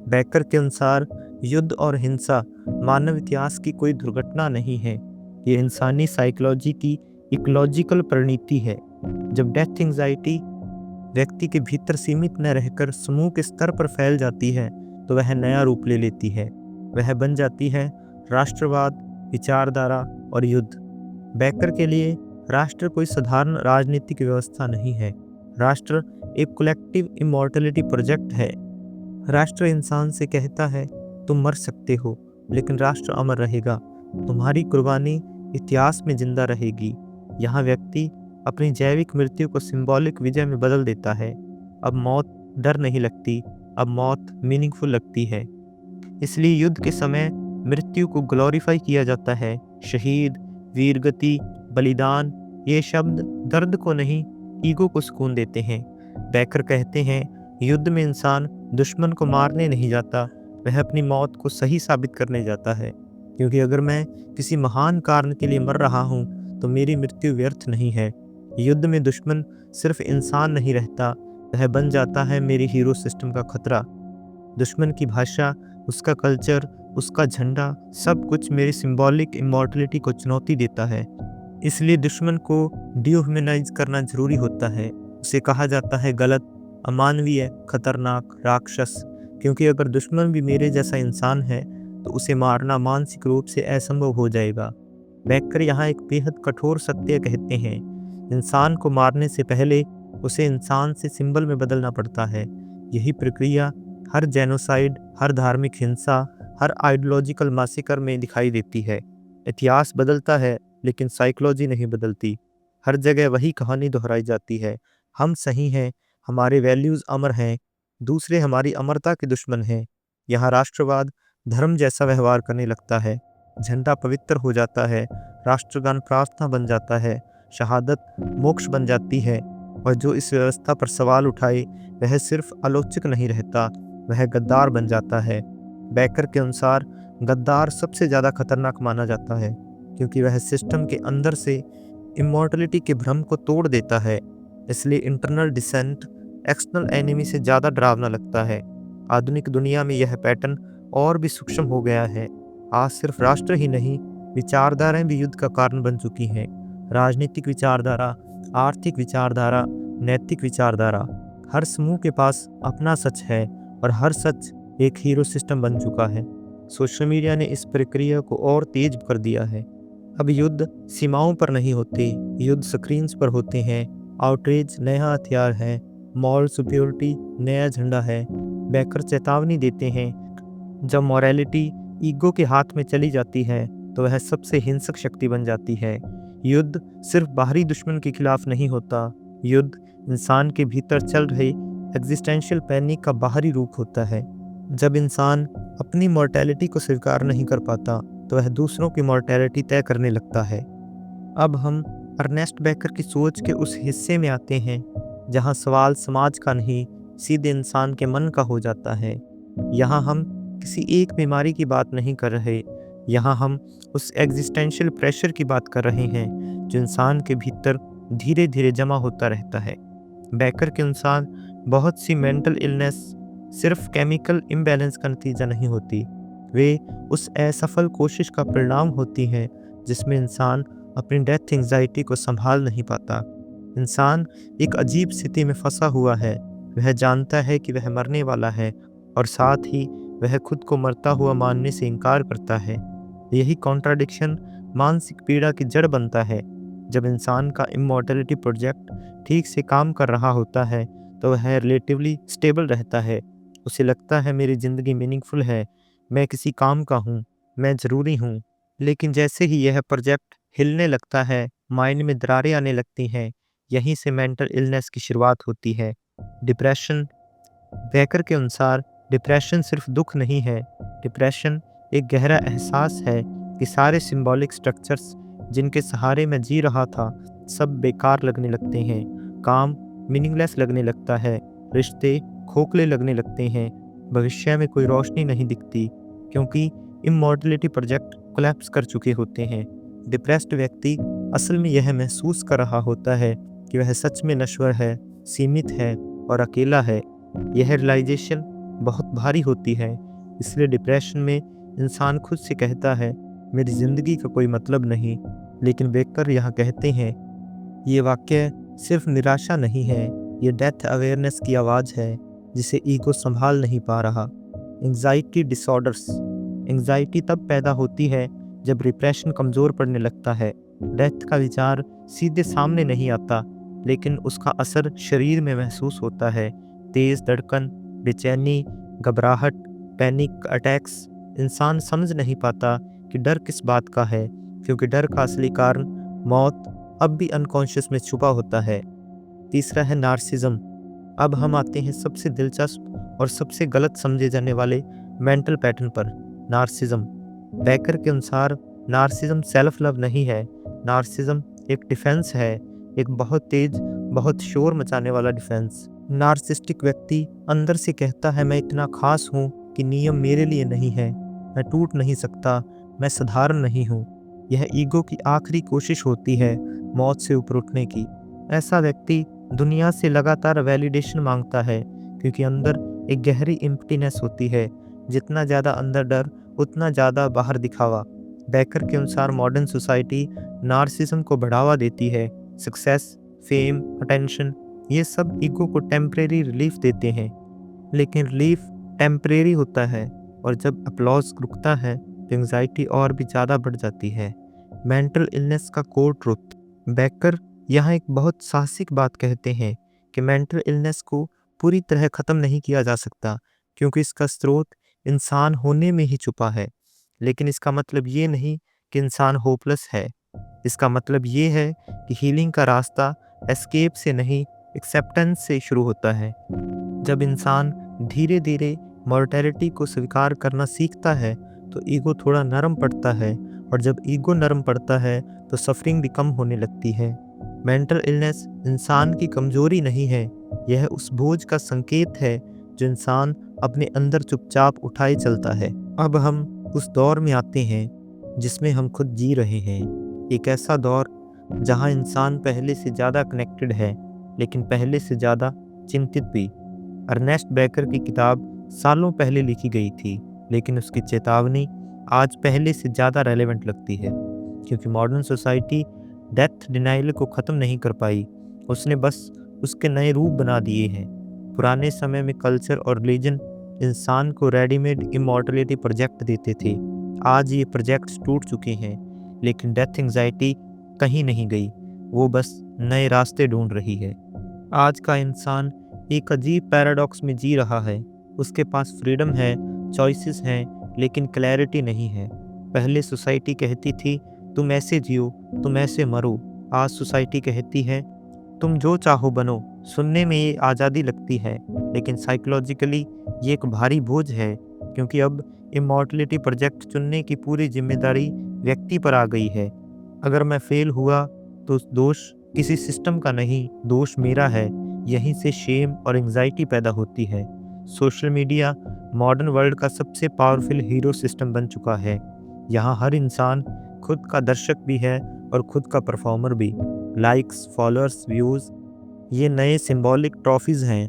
बेकर के अनुसार युद्ध और हिंसा मानव इतिहास की कोई दुर्घटना नहीं है, ये इंसानी साइकोलॉजी की एक लॉजिकल परिणति है। जब डेथ एंग्जाइटी व्यक्ति के भीतर सीमित न रहकर समूह के स्तर पर फैल जाती है तो वह नया रूप ले लेती है, वह बन जाती है राष्ट्रवाद, विचारधारा और युद्ध। बेकर के लिए राष्ट्र कोई साधारण राजनीतिक व्यवस्था नहीं है, राष्ट्र एक कलेक्टिव इमॉर्टलिटी प्रोजेक्ट है। राष्ट्र इंसान से कहता है, तुम मर सकते हो, लेकिन राष्ट्र अमर रहेगा। तुम्हारी कुर्बानी इतिहास में जिंदा रहेगी। यहाँ व्यक्ति अपनी जैविक मृत्यु को सिंबॉलिक विजय में बदल देता है। अब मौत डर नहीं लगती, अब मौत मीनिंगफुल लगती है। इसलिए युद्ध के समय मृत्यु को ग्लोरीफाई किया जाता है। शहीद, वीरगति, बलिदान, ये शब्द दर्द को नहीं, ईगो को सुकून देते हैं। बैकर कहते हैं, युद्ध में इंसान दुश्मन को मारने नहीं जाता, वह अपनी मौत को सही साबित करने जाता है। क्योंकि अगर मैं किसी महान कारण के लिए मर रहा हूँ तो मेरी मृत्यु व्यर्थ नहीं है। युद्ध में दुश्मन सिर्फ इंसान नहीं रहता, वह बन जाता है मेरी हीरो सिस्टम का खतरा। दुश्मन की भाषा, उसका कल्चर, उसका झंडा, सब कुछ मेरी सिंबॉलिक इमॉर्टलिटी को चुनौती देता है। इसलिए दुश्मन को डिह्यूमनाइज करना जरूरी होता है। उसे कहा जाता है गलत, अमानवीय, खतरनाक, राक्षस। क्योंकि अगर दुश्मन भी मेरे जैसा इंसान है तो उसे मारना मानसिक रूप से असंभव हो जाएगा। बैकर यहाँ एक बेहद कठोर सत्य कहते हैं, इंसान को मारने से पहले उसे इंसान से सिंबल में बदलना पड़ता है। यही प्रक्रिया हर जेनोसाइड, हर धार्मिक हिंसा, हर आइडियोलॉजिकल मासिकर में दिखाई देती है। इतिहास बदलता है लेकिन साइकोलॉजी नहीं बदलती। हर जगह वही कहानी दोहराई जाती है, हम सही हैं, हमारे वैल्यूज़ अमर हैं, दूसरे हमारी अमरता के दुश्मन हैं। यहाँ राष्ट्रवाद धर्म जैसा व्यवहार करने लगता है, झंडा पवित्र हो जाता है, राष्ट्रगान प्रार्थना बन जाता है, शहादत मोक्ष बन जाती है। और जो इस व्यवस्था पर सवाल उठाए वह सिर्फ आलोचक नहीं रहता, वह गद्दार बन जाता है। बैकर के अनुसार गद्दार सबसे ज़्यादा खतरनाक माना जाता है क्योंकि वह सिस्टम के अंदर से इमॉर्टलिटी के भ्रम को तोड़ देता है। इसलिए इंटरनल डिसेंट एक्सटर्नल एनिमी से ज़्यादा डरावना लगता है। आधुनिक दुनिया में यह पैटर्न और भी सूक्ष्म हो गया है। आज सिर्फ राष्ट्र ही नहीं, विचारधाराएं भी युद्ध का कारण बन चुकी हैं। राजनीतिक विचारधारा, आर्थिक विचारधारा, नैतिक विचारधारा, हर समूह के पास अपना सच है और हर सच एक हीरो सिस्टम बन चुका है। सोशल मीडिया ने इस प्रक्रिया को और तेज कर दिया है। अब युद्ध सीमाओं पर नहीं होते, युद्ध स्क्रीन्स पर होते हैं। आउटरीच नया हथियार है, मॉरल सुप्योरिटी नया झंडा है। बैकर चेतावनी देते हैं, जब मॉरलिटी ईगो के हाथ में चली जाती है तो वह सबसे हिंसक शक्ति बन जाती है। युद्ध सिर्फ बाहरी दुश्मन के खिलाफ नहीं होता, युद्ध इंसान के भीतर चल रहे एग्जिस्टेंशियल पैनिक का बाहरी रूप होता है। जब इंसान अपनी मॉर्टेलिटी को स्वीकार नहीं कर पाता तो वह दूसरों की मॉर्टेलिटी तय करने लगता है। अब हम अर्नेस्ट बैकर की सोच के उस हिस्से में आते हैं जहां सवाल समाज का नहीं, सीधे इंसान के मन का हो जाता है। यहाँ हम किसी एक बीमारी की बात नहीं कर रहे, यहाँ हम उस एग्जिस्टेंशियल प्रेशर की बात कर रहे हैं जो इंसान के भीतर धीरे धीरे जमा होता रहता है। बैकर के अनुसार बहुत सी मेंटल इलनेस सिर्फ केमिकल इम्बैलेंस का नतीजा नहीं होती, वे उस असफल कोशिश का परिणाम होती हैं जिसमें इंसान अपनी डेथ एंजाइटी को संभाल नहीं पाता। इंसान एक अजीब स्थिति में फंसा हुआ है, वह जानता है कि वह मरने वाला है और साथ ही वह खुद को मरता हुआ मानने से इनकार करता है। यही कॉन्ट्राडिक्शन मानसिक पीड़ा की जड़ बनता है। जब इंसान का इमॉर्टलिटी प्रोजेक्ट ठीक से काम कर रहा होता है तो वह रिलेटिवली स्टेबल रहता है। उसे लगता है मेरी ज़िंदगी मीनिंगफुल है, मैं किसी काम का हूँ, मैं ज़रूरी हूँ। लेकिन जैसे ही यह प्रोजेक्ट हिलने लगता है, माइंड में दरारें आने लगती हैं, यहीं से मेंटल इलनेस की शुरुआत होती है। डिप्रेशन, बैकर के अनुसार डिप्रेशन सिर्फ दुख नहीं है, डिप्रेशन एक गहरा एहसास है कि सारे सिंबॉलिक स्ट्रक्चर्स जिनके सहारे मैं जी रहा था सब बेकार लगने लगते हैं। काम मीनिंगलेस लगने लगता है, रिश्ते खोखले लगने लगते हैं, भविष्य में कोई रोशनी नहीं दिखती क्योंकि इमॉर्टलिटी प्रोजेक्ट कोलैप्स कर चुके होते हैं। डिप्रेस्ड व्यक्ति असल में यह महसूस कर रहा होता है कि वह सच में नश्वर है, सीमित है और अकेला है। यह रियलाइजेशन बहुत भारी होती है। इसलिए डिप्रेशन में इंसान खुद से कहता है मेरी ज़िंदगी का कोई मतलब नहीं। लेकिन बैकर यहाँ कहते हैं ये वाक्य सिर्फ निराशा नहीं है, ये डेथ अवेयरनेस की आवाज़ है जिसे ईगो संभाल नहीं पा रहा। एंग्जाइटी डिसऑर्डर्स, एंग्जाइटी तब पैदा होती है जब डिप्रेशन कमज़ोर पड़ने लगता है। डेथ का विचार सीधे सामने नहीं आता लेकिन उसका असर शरीर में महसूस होता है। तेज़ धड़कन, बेचैनी, घबराहट, पैनिक अटैक्स। इंसान समझ नहीं पाता कि डर किस बात का है, क्योंकि डर का असली कारण मौत अब भी अनकॉन्शियस में छुपा होता है। तीसरा है नार्सिज्म। अब हम आते हैं सबसे दिलचस्प और सबसे गलत समझे जाने वाले मेंटल पैटर्न पर, नार्सिज्म। बेकर के अनुसार नार्सिज्म सेल्फ लव नहीं है, नार्सिज्म एक डिफेंस है, एक बहुत तेज, बहुत शोर मचाने वाला डिफेंस। नार्सिस्टिक व्यक्ति अंदर से कहता है, मैं इतना खास हूँ कि नियम मेरे लिए नहीं है, मैं टूट नहीं सकता, मैं साधारण नहीं हूँ। यह ईगो की आखिरी कोशिश होती है मौत से ऊपर उठने की। ऐसा व्यक्ति दुनिया से लगातार वैलिडेशन मांगता है, क्योंकि अंदर एक गहरी एम्प्टीनेस होती है। जितना ज़्यादा अंदर डर, उतना ज़्यादा बाहर दिखावा। बेकर के अनुसार मॉडर्न सोसाइटी नार्सिज्म को बढ़ावा देती है। सक्सेस, फेम, अटेंशन, ये सब ईगो को टेम्परेरी रिलीफ देते हैं, लेकिन रिलीफ टेम्परेरी होता है, और जब अपलॉज रुकता है तो एंग्जाइटी और भी ज़्यादा बढ़ जाती है। मेंटल इलनेस का कोर ट्रुथ। बेकर यहाँ एक बहुत साहसिक बात कहते हैं कि मेंटल इलनेस को पूरी तरह ख़त्म नहीं किया जा सकता, क्योंकि इसका स्रोत इंसान होने में ही छुपा है। लेकिन इसका मतलब ये नहीं कि इंसान होपलेस है। इसका मतलब ये है कि हीलिंग का रास्ता एस्केप से नहीं, एक्सेप्टेंस से शुरू होता है। जब इंसान धीरे धीरे मॉर्टेलिटी को स्वीकार करना सीखता है तो ईगो थोड़ा नरम पड़ता है, और जब ईगो नरम पड़ता है तो सफरिंग भी कम होने लगती है। मेंटल इलनेस इंसान की कमजोरी नहीं है, यह उस बोझ का संकेत है जो इंसान अपने अंदर चुपचाप उठाए चलता है। अब हम उस दौर में आते हैं जिसमें हम खुद जी रहे हैं, एक ऐसा दौर जहां इंसान पहले से ज़्यादा कनेक्टेड है, लेकिन पहले से ज़्यादा चिंतित भी। अर्नेस्ट बेकर की किताब सालों पहले लिखी गई थी, लेकिन उसकी चेतावनी आज पहले से ज़्यादा रेलेवेंट लगती है, क्योंकि मॉडर्न सोसाइटी डेथ डिनाइल को ख़त्म नहीं कर पाई, उसने बस उसके नए रूप बना दिए हैं। पुराने समय में कल्चर और रिलीजन इंसान को रेडीमेड इमॉर्टलिटी प्रोजेक्ट देते थे, आज ये प्रोजेक्ट्स टूट चुके हैं, लेकिन डेथ एंग्जाइटी कहीं नहीं गई, वो बस नए रास्ते ढूंढ रही है। आज का इंसान एक अजीब पैराडॉक्स में जी रहा है, उसके पास फ्रीडम है, चॉइसेस हैं, लेकिन क्लैरिटी नहीं है। पहले सोसाइटी कहती थी तुम ऐसे जियो, तुम ऐसे मरो। आज सोसाइटी कहती है तुम जो चाहो बनो। सुनने में ये आज़ादी लगती है, लेकिन साइकोलॉजिकली ये एक भारी बोझ है, क्योंकि अब इमॉर्टलिटी प्रोजेक्ट चुनने की पूरी जिम्मेदारी व्यक्ति पर आ गई है। अगर मैं फेल हुआ तो दोष किसी सिस्टम का नहीं, दोष मेरा है। यहीं से शेम और एंग्जाइटी पैदा होती है। सोशल मीडिया मॉडर्न वर्ल्ड का सबसे पावरफुल हीरो सिस्टम बन चुका है। यहाँ हर इंसान खुद का दर्शक भी है और खुद का परफॉर्मर भी। लाइक्स, फॉलोअर्स, व्यूज़, ये नए सिंबॉलिक ट्रॉफीज़ हैं।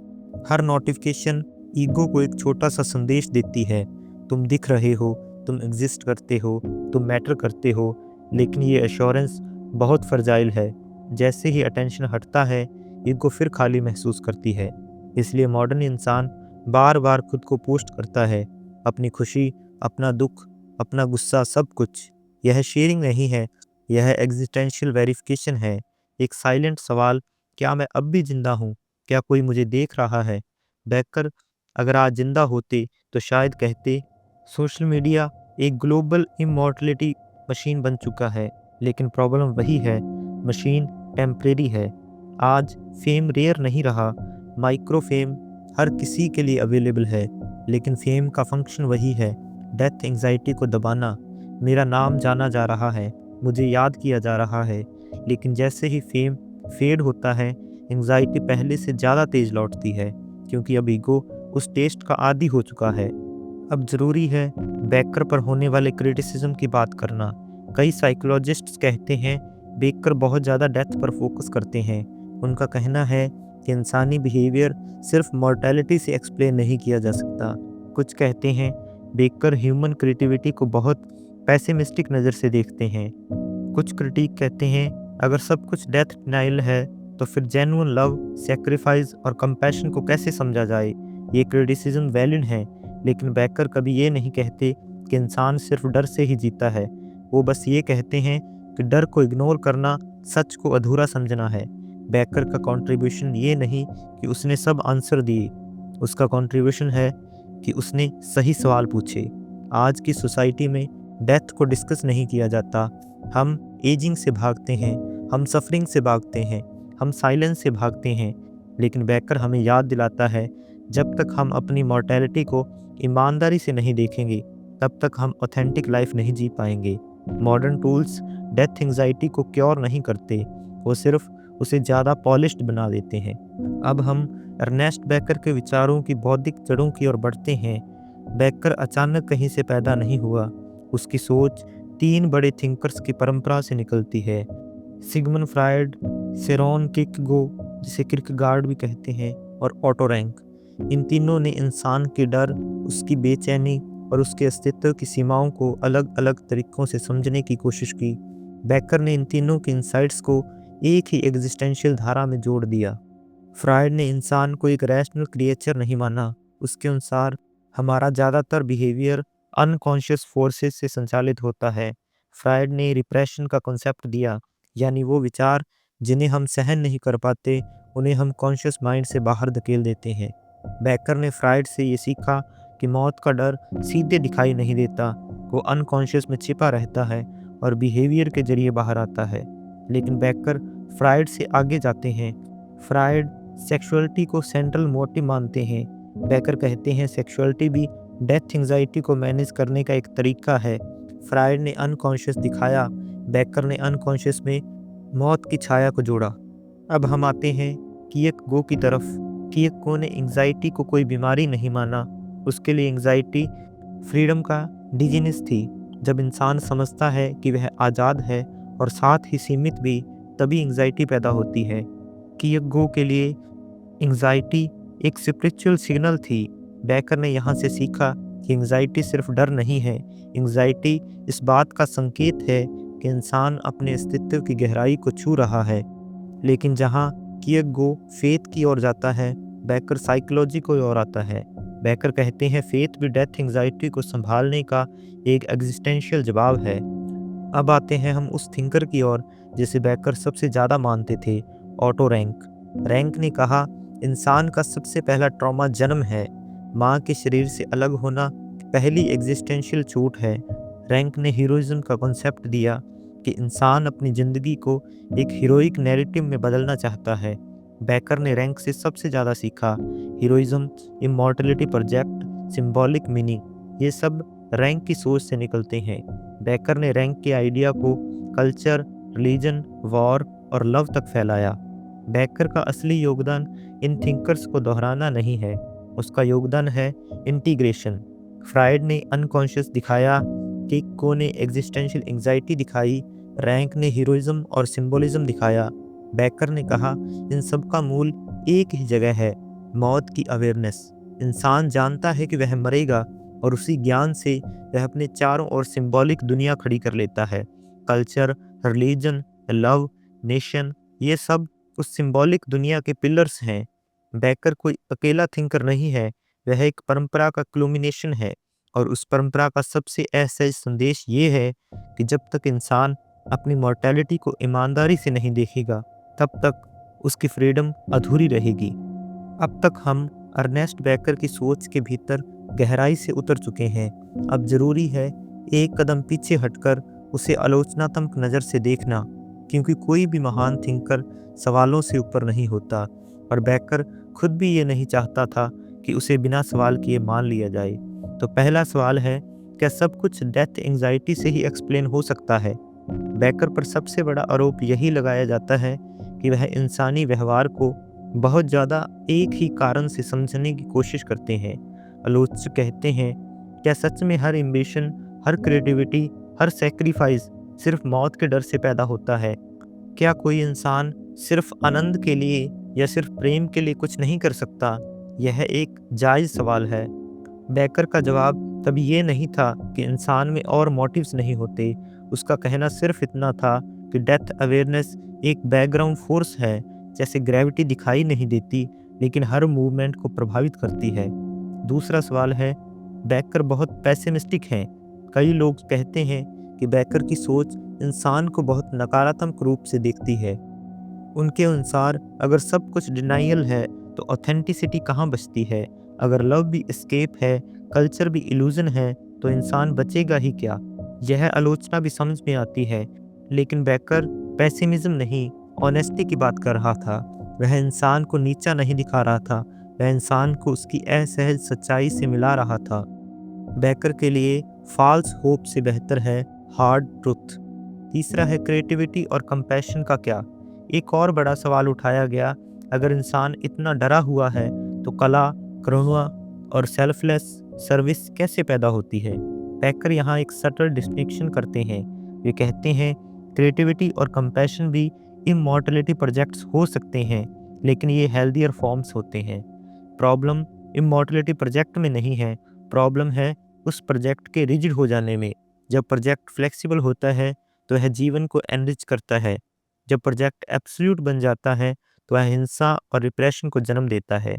हर नोटिफिकेशन ईगो को एक छोटा सा संदेश देती है, तुम दिख रहे हो, तुम एग्जिस्ट करते हो, तुम मैटर करते हो। लेकिन ये एश्योरेंस बहुत फ्रजाइल है। जैसे ही अटेंशन हटता है, ईगो फिर खाली महसूस करती है। इसलिए मॉडर्न इंसान बार बार खुद को पोस्ट करता है, अपनी खुशी, अपना दुख, अपना गुस्सा, सब कुछ। यह शेयरिंग नहीं है, यह एग्जिस्टेंशियल वेरिफिकेशन है। एक साइलेंट सवाल, क्या मैं अब भी जिंदा हूँ? क्या कोई मुझे देख रहा है? बेकर अगर आज जिंदा होते तो शायद कहते सोशल मीडिया एक ग्लोबल इमॉर्टलिटी मशीन बन चुका है, लेकिन प्रॉब्लम वही है, मशीन टेम्परेरी है। आज फेम रेयर नहीं रहा, माइक्रो फेम हर किसी के लिए अवेलेबल है, लेकिन फेम का फंक्शन वही है, डेथ एंग्जाइटी को दबाना। मेरा नाम जाना जा रहा है, मुझे याद किया जा रहा है, लेकिन जैसे ही फेम फेड होता है, एंग्जाइटी पहले से ज़्यादा तेज लौटती है, क्योंकि अब ईगो उस टेस्ट का आदी हो चुका है। अब ज़रूरी है बेकर पर होने वाले क्रिटिसिज्म की बात करना। कई साइकोलॉजिस्ट्स कहते हैं बेकर बहुत ज़्यादा डेथ पर फोकस करते हैं। उनका कहना है कि इंसानी बिहेवियर सिर्फ मॉर्टेलिटी से एक्सप्लेन नहीं किया जा सकता। कुछ कहते हैं बेकर ह्यूमन क्रिएटिविटी को बहुत पैसिमिस्टिक नज़र से देखते हैं। कुछ क्रिटिक कहते हैं अगर सब कुछ डेथ डिनाइल है तो फिर जेन्युइन लव, सेक्रीफाइस और कंपैशन को कैसे समझा जाए। ये क्रिटिसिज्म वैलिड है, लेकिन बेकर कभी ये नहीं कहते कि इंसान सिर्फ डर से ही जीता है। वो बस ये कहते हैं कि डर को इग्नोर करना सच को अधूरा समझना है। बेकर का कंट्रीब्यूशन ये नहीं कि उसने सब आंसर दिए, उसका कंट्रीब्यूशन है कि उसने सही सवाल पूछे। आज की सोसाइटी में डेथ को डिस्कस नहीं किया जाता। हम एजिंग से भागते हैं, हम सफरिंग से भागते हैं, हम साइलेंस से भागते हैं। लेकिन बेकर हमें याद दिलाता है, जब तक हम अपनी मॉर्टेलिटी को ईमानदारी से नहीं देखेंगे, तब तक हम ऑथेंटिक लाइफ नहीं जी पाएंगे। मॉडर्न टूल्स डेथ एंग्जाइटी को क्योर नहीं करते, वो सिर्फ उसे ज़्यादा पॉलिश्ड बना देते हैं। अब हम अर्नेस्ट बेकर के विचारों की बौद्धिक जड़ों की ओर बढ़ते हैं। बेकर अचानक कहीं से पैदा नहीं हुआ। उसकी सोच 3 बड़े थिंकर्स की परंपरा से निकलती है। सिगमंड फ्रायड, सेरोन किर्केगो, जिसे किर्केगार्ड भी कहते हैं, और ऑटो रैंक। इन तीनों ने इंसान के डर, उसकी बेचैनी और उसके अस्तित्व की सीमाओं को अलग अलग तरीकों से समझने की कोशिश की। बेकर ने इन तीनों के इंसाइट्स को एक ही एग्जिस्टेंशियल धारा में जोड़ दिया। फ्रायड ने इंसान को एक रैशनल क्रिएचर नहीं माना। उसके अनुसार हमारा ज़्यादातर बिहेवियर अनकॉन्शियस फोर्सेस से संचालित होता है। फ्रायड ने रिप्रेशन का कॉन्सेप्ट दिया, यानी वो विचार जिन्हें हम सहन नहीं कर पाते, उन्हें हम कॉन्शियस माइंड से बाहर धकेल देते हैं। बेकर ने फ्रायड से ये सीखा कि मौत का डर सीधे दिखाई नहीं देता, वो अनकॉन्शियस में छिपा रहता है और बिहेवियर के जरिए बाहर आता है। लेकिन बेकर फ्रायड से आगे जाते हैं। फ्रायड सेक्सुअलिटी को सेंट्रल मोटिव मानते हैं। बेकर कहते हैं सेक्सुअलिटी भी डेथ एंग्जाइटी को मैनेज करने का एक तरीका है। फ्रायड ने अनकॉन्शियस दिखाया, बेकर ने अनकॉन्शियस में मौत की छाया को जोड़ा। अब हम आते हैं किर्केगो की तरफ। किर्केगो ने एंग्जाइटी को कोई बीमारी नहीं माना। उसके लिए एंग्जाइटी फ्रीडम का डिजीनेस थी। जब इंसान समझता है कि वह आज़ाद है और साथ ही सीमित भी, तभी एंग्जाइटी पैदा होती है। किर्केगो के लिए एंग्जाइटी एक स्पिरिचुअल सिग्नल थी। बेकर ने यहाँ से सीखा कि एंग्जाइटी सिर्फ डर नहीं है, एंग्जाइटी इस बात का संकेत है कि इंसान अपने अस्तित्व की गहराई को छू रहा है। लेकिन जहाँ किर्केगो फेथ की ओर जाता है, बेकर साइकोलॉजी की ओर आता है। बेकर कहते हैं फेथ भी डेथ एंग्जाइटी को संभालने का एक एग्जिस्टेंशियल जवाब है। अब आते हैं हम उस थिंकर की ओर जिसे बेकर सबसे ज़्यादा मानते थे, ऑटो रैंक। रैंक ने कहा इंसान का सबसे पहला ट्रॉमा जन्म है। माँ के शरीर से अलग होना पहली एग्जिस्टेंशियल छूट है। रैंक ने हीरोइज्म का कॉन्सेप्ट दिया कि इंसान अपनी ज़िंदगी को एक हीरोइक नैरेटिव में बदलना चाहता है। बेकर ने रैंक से सबसे ज़्यादा सीखा। Heroism, immortality project, symbolic meaning, ये सब रैंक की सोच से निकलते हैं। बेकर ने रैंक के आइडिया को कल्चर, रिलीजन, वॉर और लव तक फैलाया। बेकर का असली योगदान इन थिंकर्स को दोहराना नहीं है, उसका योगदान है इंटीग्रेशन। फ्रायड ने अनकॉन्शियस दिखाया, किर्केगो ने एग्जिस्टेंशियल एंग्जाइटी दिखाई, रैंक ने हीरोइज्म और सिंबोलिज्म दिखाया। बेकर ने कहा इन सब का मूल एक ही जगह है, मौत की अवेयरनेस। इंसान जानता है कि वह मरेगा और उसी ज्ञान से वह अपने चारों ओर सिंबॉलिक दुनिया खड़ी कर लेता है। कल्चर, रिलीजन, लव, नेशन, ये सब उस सिंबॉलिक दुनिया के पिलर्स हैं। बेकर कोई अकेला थिंकर नहीं है, वह एक परंपरा का क्लुमिनेशन है, और उस परंपरा का सबसे असहज संदेश ये है कि जब तक इंसान अपनी मॉर्टेलिटी को ईमानदारी से नहीं देखेगा, तब तक उसकी फ्रीडम अधूरी रहेगी। अब तक हम अर्नेस्ट बेकर की सोच के भीतर गहराई से उतर चुके हैं। अब जरूरी है एक कदम पीछे हटकर उसे आलोचनात्मक नज़र से देखना, क्योंकि कोई भी महान थिंकर सवालों से ऊपर नहीं होता, और बेकर खुद भी ये नहीं चाहता था कि उसे बिना सवाल किए मान लिया जाए। तो पहला सवाल है, क्या सब कुछ डेथ एंग्जाइटी से ही एक्सप्लेन हो सकता है? बेकर पर सबसे बड़ा आरोप यही लगाया जाता है कि वह इंसानी व्यवहार को बहुत ज़्यादा एक ही कारण से समझने की कोशिश करते हैं। आलोचक कहते हैं, क्या सच में हर एम्बिशन, हर क्रिएटिविटी, हर सेक्रीफाइस सिर्फ मौत के डर से पैदा होता है? क्या कोई इंसान सिर्फ आनंद के लिए या सिर्फ प्रेम के लिए कुछ नहीं कर सकता? यह एक जायज़ सवाल है। बेकर का जवाब तब ये नहीं था कि इंसान में और मोटिव्स नहीं होते। उसका कहना सिर्फ इतना था कि डेथ अवेयरनेस एक बैकग्राउंड फोर्स है, जैसे ग्रेविटी दिखाई नहीं देती लेकिन हर मूवमेंट को प्रभावित करती है। दूसरा सवाल है, बेकर बहुत पेसिमिस्टिक हैं। कई लोग कहते हैं कि बेकर की सोच इंसान को बहुत नकारात्मक रूप से देखती है। उनके अनुसार अगर सब कुछ डिनाइयल है तो ऑथेंटिसिटी कहाँ बचती है? अगर लव भी एस्केप है, कल्चर भी इल्यूजन है, तो इंसान बचेगा ही क्या। यह आलोचना भी समझ में आती है, लेकिन बेकर पेसिमिज्म नहीं, ऑनेस्टी की बात कर रहा था। वह इंसान को नीचा नहीं दिखा रहा था, वह इंसान को उसकी असहज सच्चाई से मिला रहा था। बेकर के लिए फॉल्स होप से बेहतर है हार्ड ट्रुथ। तीसरा है क्रिएटिविटी और कंपैशन का क्या। एक और बड़ा सवाल उठाया गया, अगर इंसान इतना डरा हुआ है तो कला, करुणा और सेल्फलेस सर्विस कैसे पैदा होती है। बेकर यहाँ एक सटल डिस्टिंक्शन करते हैं। वे कहते हैं क्रिएटिविटी और कंपैशन भी इमॉर्टलिटी प्रोजेक्ट्स हो सकते हैं, लेकिन ये हेल्दियर फॉर्म्स होते हैं। प्रॉब्लम इमॉर्टलिटी प्रोजेक्ट में नहीं है, प्रॉब्लम है उस प्रोजेक्ट के रिजिड हो जाने में। जब प्रोजेक्ट फ्लेक्सिबल होता है तो वह जीवन को एनरिच करता है। जब प्रोजेक्ट एब्सोल्यूट बन जाता है तो वह हिंसा और रिप्रेशन को जन्म देता है।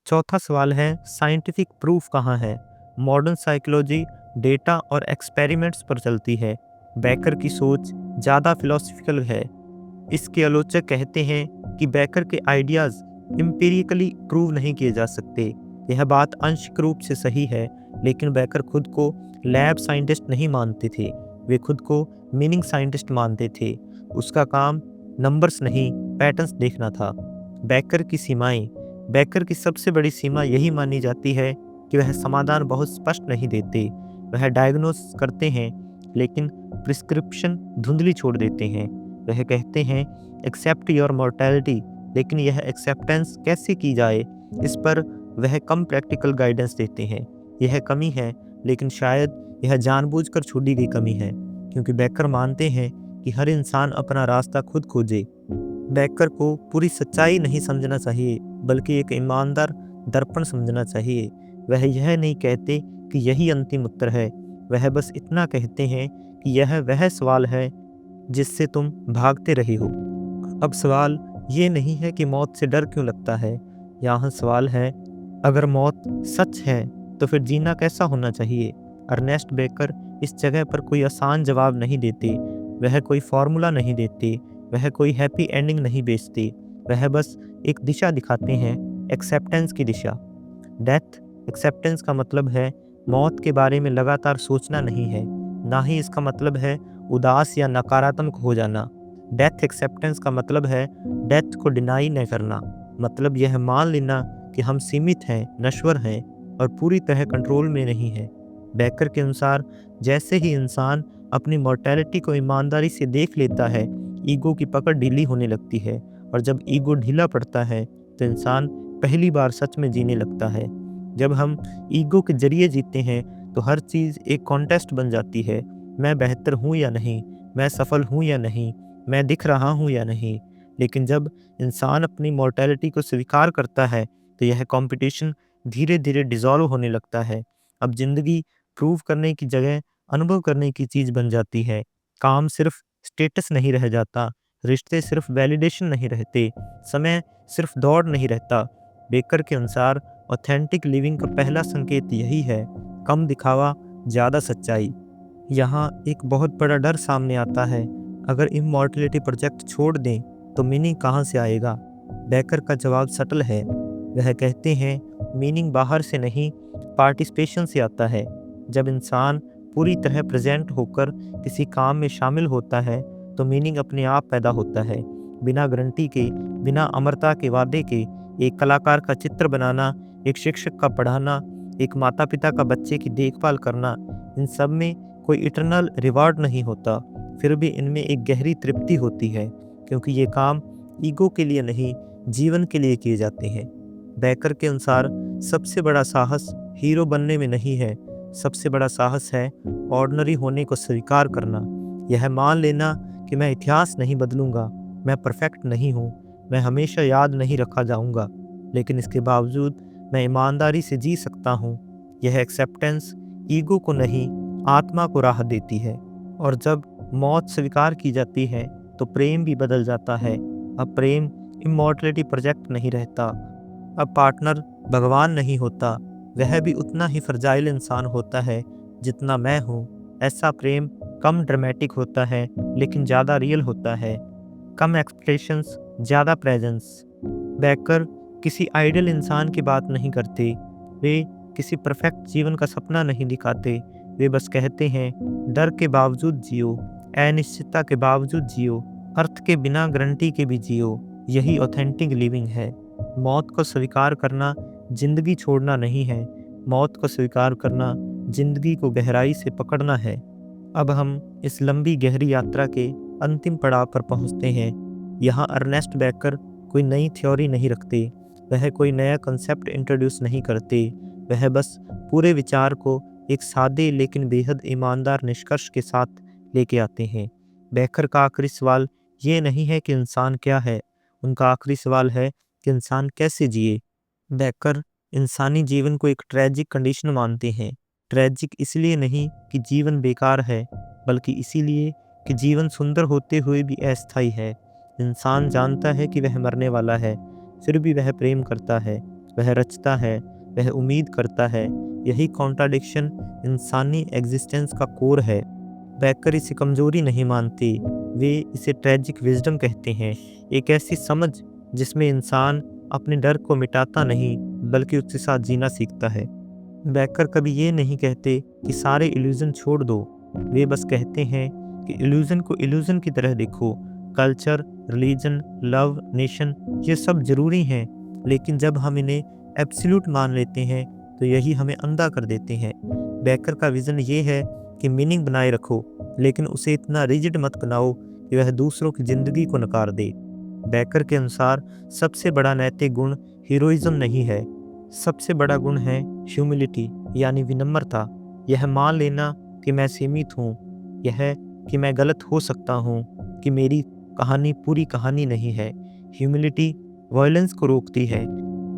चौथा सवाल है साइंटिफिक प्रूफ कहाँ है। मॉडर्न साइकोलॉजी डेटा और एक्सपेरिमेंट्स पर चलती है। बेकर की सोच ज़्यादा फिलोसफिकल है। इसके आलोचक कहते हैं कि बेकर के आइडियाज़ एम्पिरिकली प्रूव नहीं किए जा सकते। यह बात आंशिक रूप से सही है, लेकिन बेकर खुद को लैब साइंटिस्ट नहीं मानते थे, वे खुद को मीनिंग साइंटिस्ट मानते थे। उसका काम नंबर्स नहीं, पैटर्न्स देखना था। बेकर की सीमाएं। बेकर की सबसे बड़ी सीमा यही मानी जाती है कि वह समाधान बहुत स्पष्ट नहीं देते। वह डायग्नोस करते हैं, लेकिन प्रिस्क्रिप्शन धुंधली छोड़ देते हैं। वह कहते हैं एक्सेप्ट योर मॉर्टैलिटी, लेकिन यह एक्सेप्टेंस कैसे की जाए, इस पर वह कम प्रैक्टिकल गाइडेंस देते हैं। यह कमी है, लेकिन शायद यह जानबूझकर छोड़ी गई कमी है, क्योंकि बेकर मानते हैं कि हर इंसान अपना रास्ता खुद खोजे। बेकर को पूरी सच्चाई नहीं समझना चाहिए, बल्कि एक ईमानदार दर्पण समझना चाहिए। वह यह नहीं कहते कि यही अंतिम उत्तर है, वह बस इतना कहते हैं कि यह वह सवाल है जिससे तुम भागते रहे हो। अब सवाल ये नहीं है कि मौत से डर क्यों लगता है, यहाँ सवाल है अगर मौत सच है तो फिर जीना कैसा होना चाहिए। अर्नेस्ट बेकर इस जगह पर कोई आसान जवाब नहीं देते, वह कोई फार्मूला नहीं देते, वह कोई हैप्पी एंडिंग नहीं बेचते। वह बस एक दिशा दिखाते हैं, एक्सेप्टेंस की दिशा। डेथ एक्सेप्टेंस का मतलब है मौत के बारे में लगातार सोचना नहीं है, ना ही इसका मतलब है उदास या नकारात्मक हो जाना। डेथ एक्सेप्टेंस का मतलब है डेथ को डिनाई न करना, मतलब यह मान लेना कि हम सीमित हैं, नश्वर हैं और पूरी तरह कंट्रोल में नहीं है। बेकर के अनुसार जैसे ही इंसान अपनी मॉर्टैलिटी को ईमानदारी से देख लेता है, ईगो की पकड़ ढीली होने लगती है, और जब ईगो ढीला पड़ता है तो इंसान पहली बार सच में जीने लगता है। जब हम ईगो के जरिए जीते हैं तो हर चीज़ एक कॉन्टेस्ट बन जाती है। मैं बेहतर हूँ या नहीं, मैं सफल हूँ या नहीं, मैं दिख रहा हूँ या नहीं। लेकिन जब इंसान अपनी मॉर्टैलिटी को स्वीकार करता है तो यह कंपटीशन धीरे धीरे डिसॉल्व होने लगता है। अब जिंदगी प्रूव करने की जगह अनुभव करने की चीज़ बन जाती है। काम सिर्फ स्टेटस नहीं रह जाता, रिश्ते सिर्फ वैलिडेशन नहीं रहते, समय सिर्फ दौड़ नहीं रहता। बेकर के अनुसार ऑथेंटिक लिविंग का पहला संकेत यही है, कम दिखावा, ज़्यादा सच्चाई। यहाँ एक बहुत बड़ा डर सामने आता है, अगर इमॉर्टलिटी प्रोजेक्ट छोड़ दें तो मीनिंग कहाँ से आएगा। बेकर का जवाब सटल है। वह कहते हैं मीनिंग बाहर से नहीं, पार्टिसिपेशन से आता है। जब इंसान पूरी तरह प्रेजेंट होकर किसी काम में शामिल होता है तो मीनिंग अपने आप पैदा होता है, बिना गारंटी के, बिना अमरता के वादे के। एक कलाकार का चित्र बनाना, एक शिक्षक का पढ़ाना, एक माता पिता का बच्चे की देखभाल करना, इन सब में कोई इटरनल रिवार्ड नहीं होता, फिर भी इनमें एक गहरी तृप्ति होती है, क्योंकि ये काम ईगो के लिए नहीं, जीवन के लिए किए जाते हैं। बेकर के अनुसार सबसे बड़ा साहस हीरो बनने में नहीं है, सबसे बड़ा साहस है ऑर्डिनरी होने को स्वीकार करना। यह मान लेना कि मैं इतिहास नहीं बदलूंगा, मैं परफेक्ट नहीं हूँ, मैं हमेशा याद नहीं रखा जाऊंगा, लेकिन इसके बावजूद मैं ईमानदारी से जी सकता हूँ। यह एक्सेप्टेंस ईगो को नहीं, आत्मा को राहत देती है। और जब मौत स्वीकार की जाती है तो प्रेम भी बदल जाता है। अब प्रेम इमॉर्टलिटी प्रोजेक्ट नहीं रहता, अब पार्टनर भगवान नहीं होता, वह भी उतना ही फ्रजाइल इंसान होता है जितना मैं हूँ। ऐसा प्रेम कम ड्रामेटिक होता है, लेकिन ज़्यादा रियल होता है। कम एक्सप्रेशंस, ज़्यादा प्रेजेंस। बेकर किसी आइडियल इंसान की बात नहीं करते, वे किसी परफेक्ट जीवन का सपना नहीं दिखाते, वे बस कहते हैं, डर के बावजूद जियो, अनिश्चितता के बावजूद जियो, अर्थ के बिना गारंटी के भी जियो। यही ऑथेंटिक लिविंग है। मौत को स्वीकार करना जिंदगी छोड़ना नहीं है। मौत को स्वीकार करना जिंदगी को गहराई से पकड़ना है। अब हम इस लंबी गहरी यात्रा के अंतिम पड़ाव पर पहुंचते हैं। यहाँ अर्नेस्ट बेकर कोई नई थ्योरी नहीं रखते, वह कोई नया कंसेप्ट इंट्रोड्यूस नहीं करते, वह बस पूरे विचार को एक सादे लेकिन बेहद ईमानदार निष्कर्ष के साथ लेके आते हैं। बेकर का आखिरी सवाल ये नहीं है कि इंसान क्या है, उनका आखिरी सवाल है कि इंसान कैसे जिए। बेकर इंसानी जीवन को एक ट्रेजिक कंडीशन मानते हैं। ट्रेजिक इसलिए नहीं कि जीवन बेकार है, बल्कि इसीलिए कि जीवन सुंदर होते हुए भी अस्थायी है। इंसान जानता है कि वह मरने वाला है, फिर भी वह प्रेम करता है, वह रचता है, वह उम्मीद करता है। यही कॉन्ट्राडिक्शन इंसानी एग्जिस्टेंस का कोर है। बेकर इसे कमजोरी नहीं मानते, वे इसे ट्रेजिक विजडम कहते हैं। एक ऐसी समझ जिसमें इंसान अपने डर को मिटाता नहीं, बल्कि उसके साथ जीना सीखता है। बेकर कभी ये नहीं कहते कि सारे इल्यूजन छोड़ दो, वे बस कहते हैं कि इल्यूजन को इल्यूजन की तरह देखो। कल्चर, रिलीजन, लव, नेशन, ये सब जरूरी हैं, लेकिन जब हम इन्हें एब्सोल्यूट मान लेते हैं तो यही हमें अंधा कर देते हैं। बेकर का विजन ये है कि मीनिंग बनाए रखो, लेकिन उसे इतना रिजिड मत बनाओ कि वह दूसरों की जिंदगी को नकार दे। बेकर के अनुसार सबसे बड़ा नैतिक गुण हीरोइज्म नहीं है, सबसे बड़ा गुण है ह्यूमिलिटी, यानी विनम्रता। यह मान लेना कि मैं सीमित हूँ, यह कि मैं गलत हो सकता हूँ, कि मेरी कहानी पूरी कहानी नहीं है। ह्यूमिलिटी वायलेंस को रोकती है,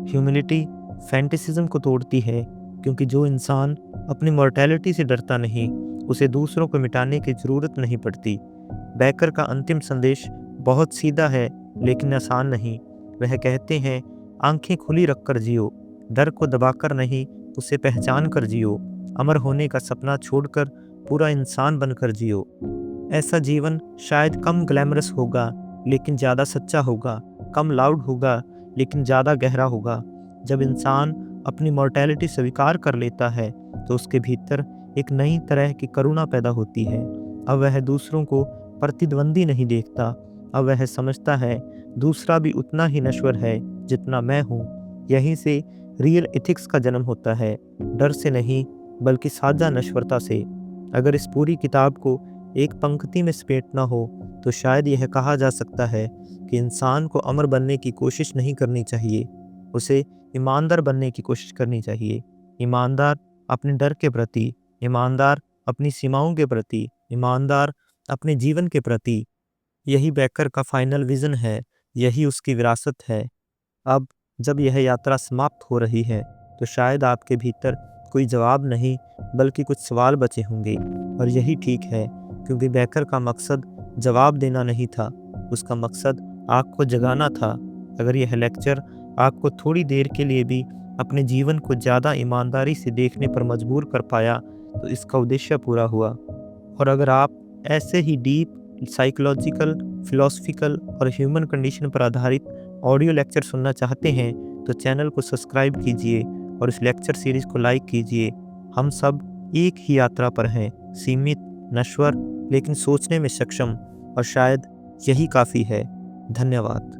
ह्यूमिलिटी फैंटेसिज्म को तोड़ती है, क्योंकि जो इंसान अपनी मॉर्टेलिटी से डरता नहीं, उसे दूसरों को मिटाने की ज़रूरत नहीं पड़ती। बेकर का अंतिम संदेश बहुत सीधा है, लेकिन आसान नहीं। वह कहते हैं, आंखें खुली रखकर जियो, डर को दबाकर नहीं, उसे पहचान कर जियो, अमर होने का सपना छोड़कर पूरा इंसान बनकर जियो। ऐसा जीवन शायद कम ग्लैमरस होगा, लेकिन ज़्यादा सच्चा होगा, कम लाउड होगा, लेकिन ज़्यादा गहरा होगा। जब इंसान अपनी मॉर्टेलिटी स्वीकार कर लेता है, तो उसके भीतर एक नई तरह की करुणा पैदा होती है। अब वह दूसरों को प्रतिद्वंदी नहीं देखता, अब वह समझता है दूसरा भी उतना ही नश्वर है जितना मैं हूँ। यहीं से रियल एथिक्स का जन्म होता है, डर से नहीं बल्कि साझा नश्वरता से। अगर इस पूरी किताब को एक पंक्ति में समेटना हो तो शायद यह कहा जा सकता है कि इंसान को अमर बनने की कोशिश नहीं करनी चाहिए, उसे ईमानदार बनने की कोशिश करनी चाहिए। ईमानदार अपने डर के प्रति, ईमानदार अपनी सीमाओं के प्रति, ईमानदार अपने जीवन के प्रति। यही बेकर का फाइनल विजन है, यही उसकी विरासत है। अब जब यह यात्रा समाप्त हो रही है तो शायद आपके भीतर कोई जवाब नहीं बल्कि कुछ सवाल बचे होंगे, और यही ठीक है, क्योंकि बेकर का मकसद जवाब देना नहीं था, उसका मकसद आपको जगाना था। अगर यह लेक्चर आपको थोड़ी देर के लिए भी अपने जीवन को ज़्यादा ईमानदारी से देखने पर मजबूर कर पाया तो इसका उद्देश्य पूरा हुआ। और अगर आप ऐसे ही डीप साइकोलॉजिकल, फिलोसफिकल और ह्यूमन कंडीशन पर आधारित ऑडियो लेक्चर सुनना चाहते हैं तो चैनल को सब्सक्राइब कीजिए और इस लेक्चर सीरीज को लाइक कीजिए। हम सब एक ही यात्रा पर हैं, सीमित, नश्वर, लेकिन सोचने में सक्षम, और शायद यही काफ़ी है। धन्यवाद।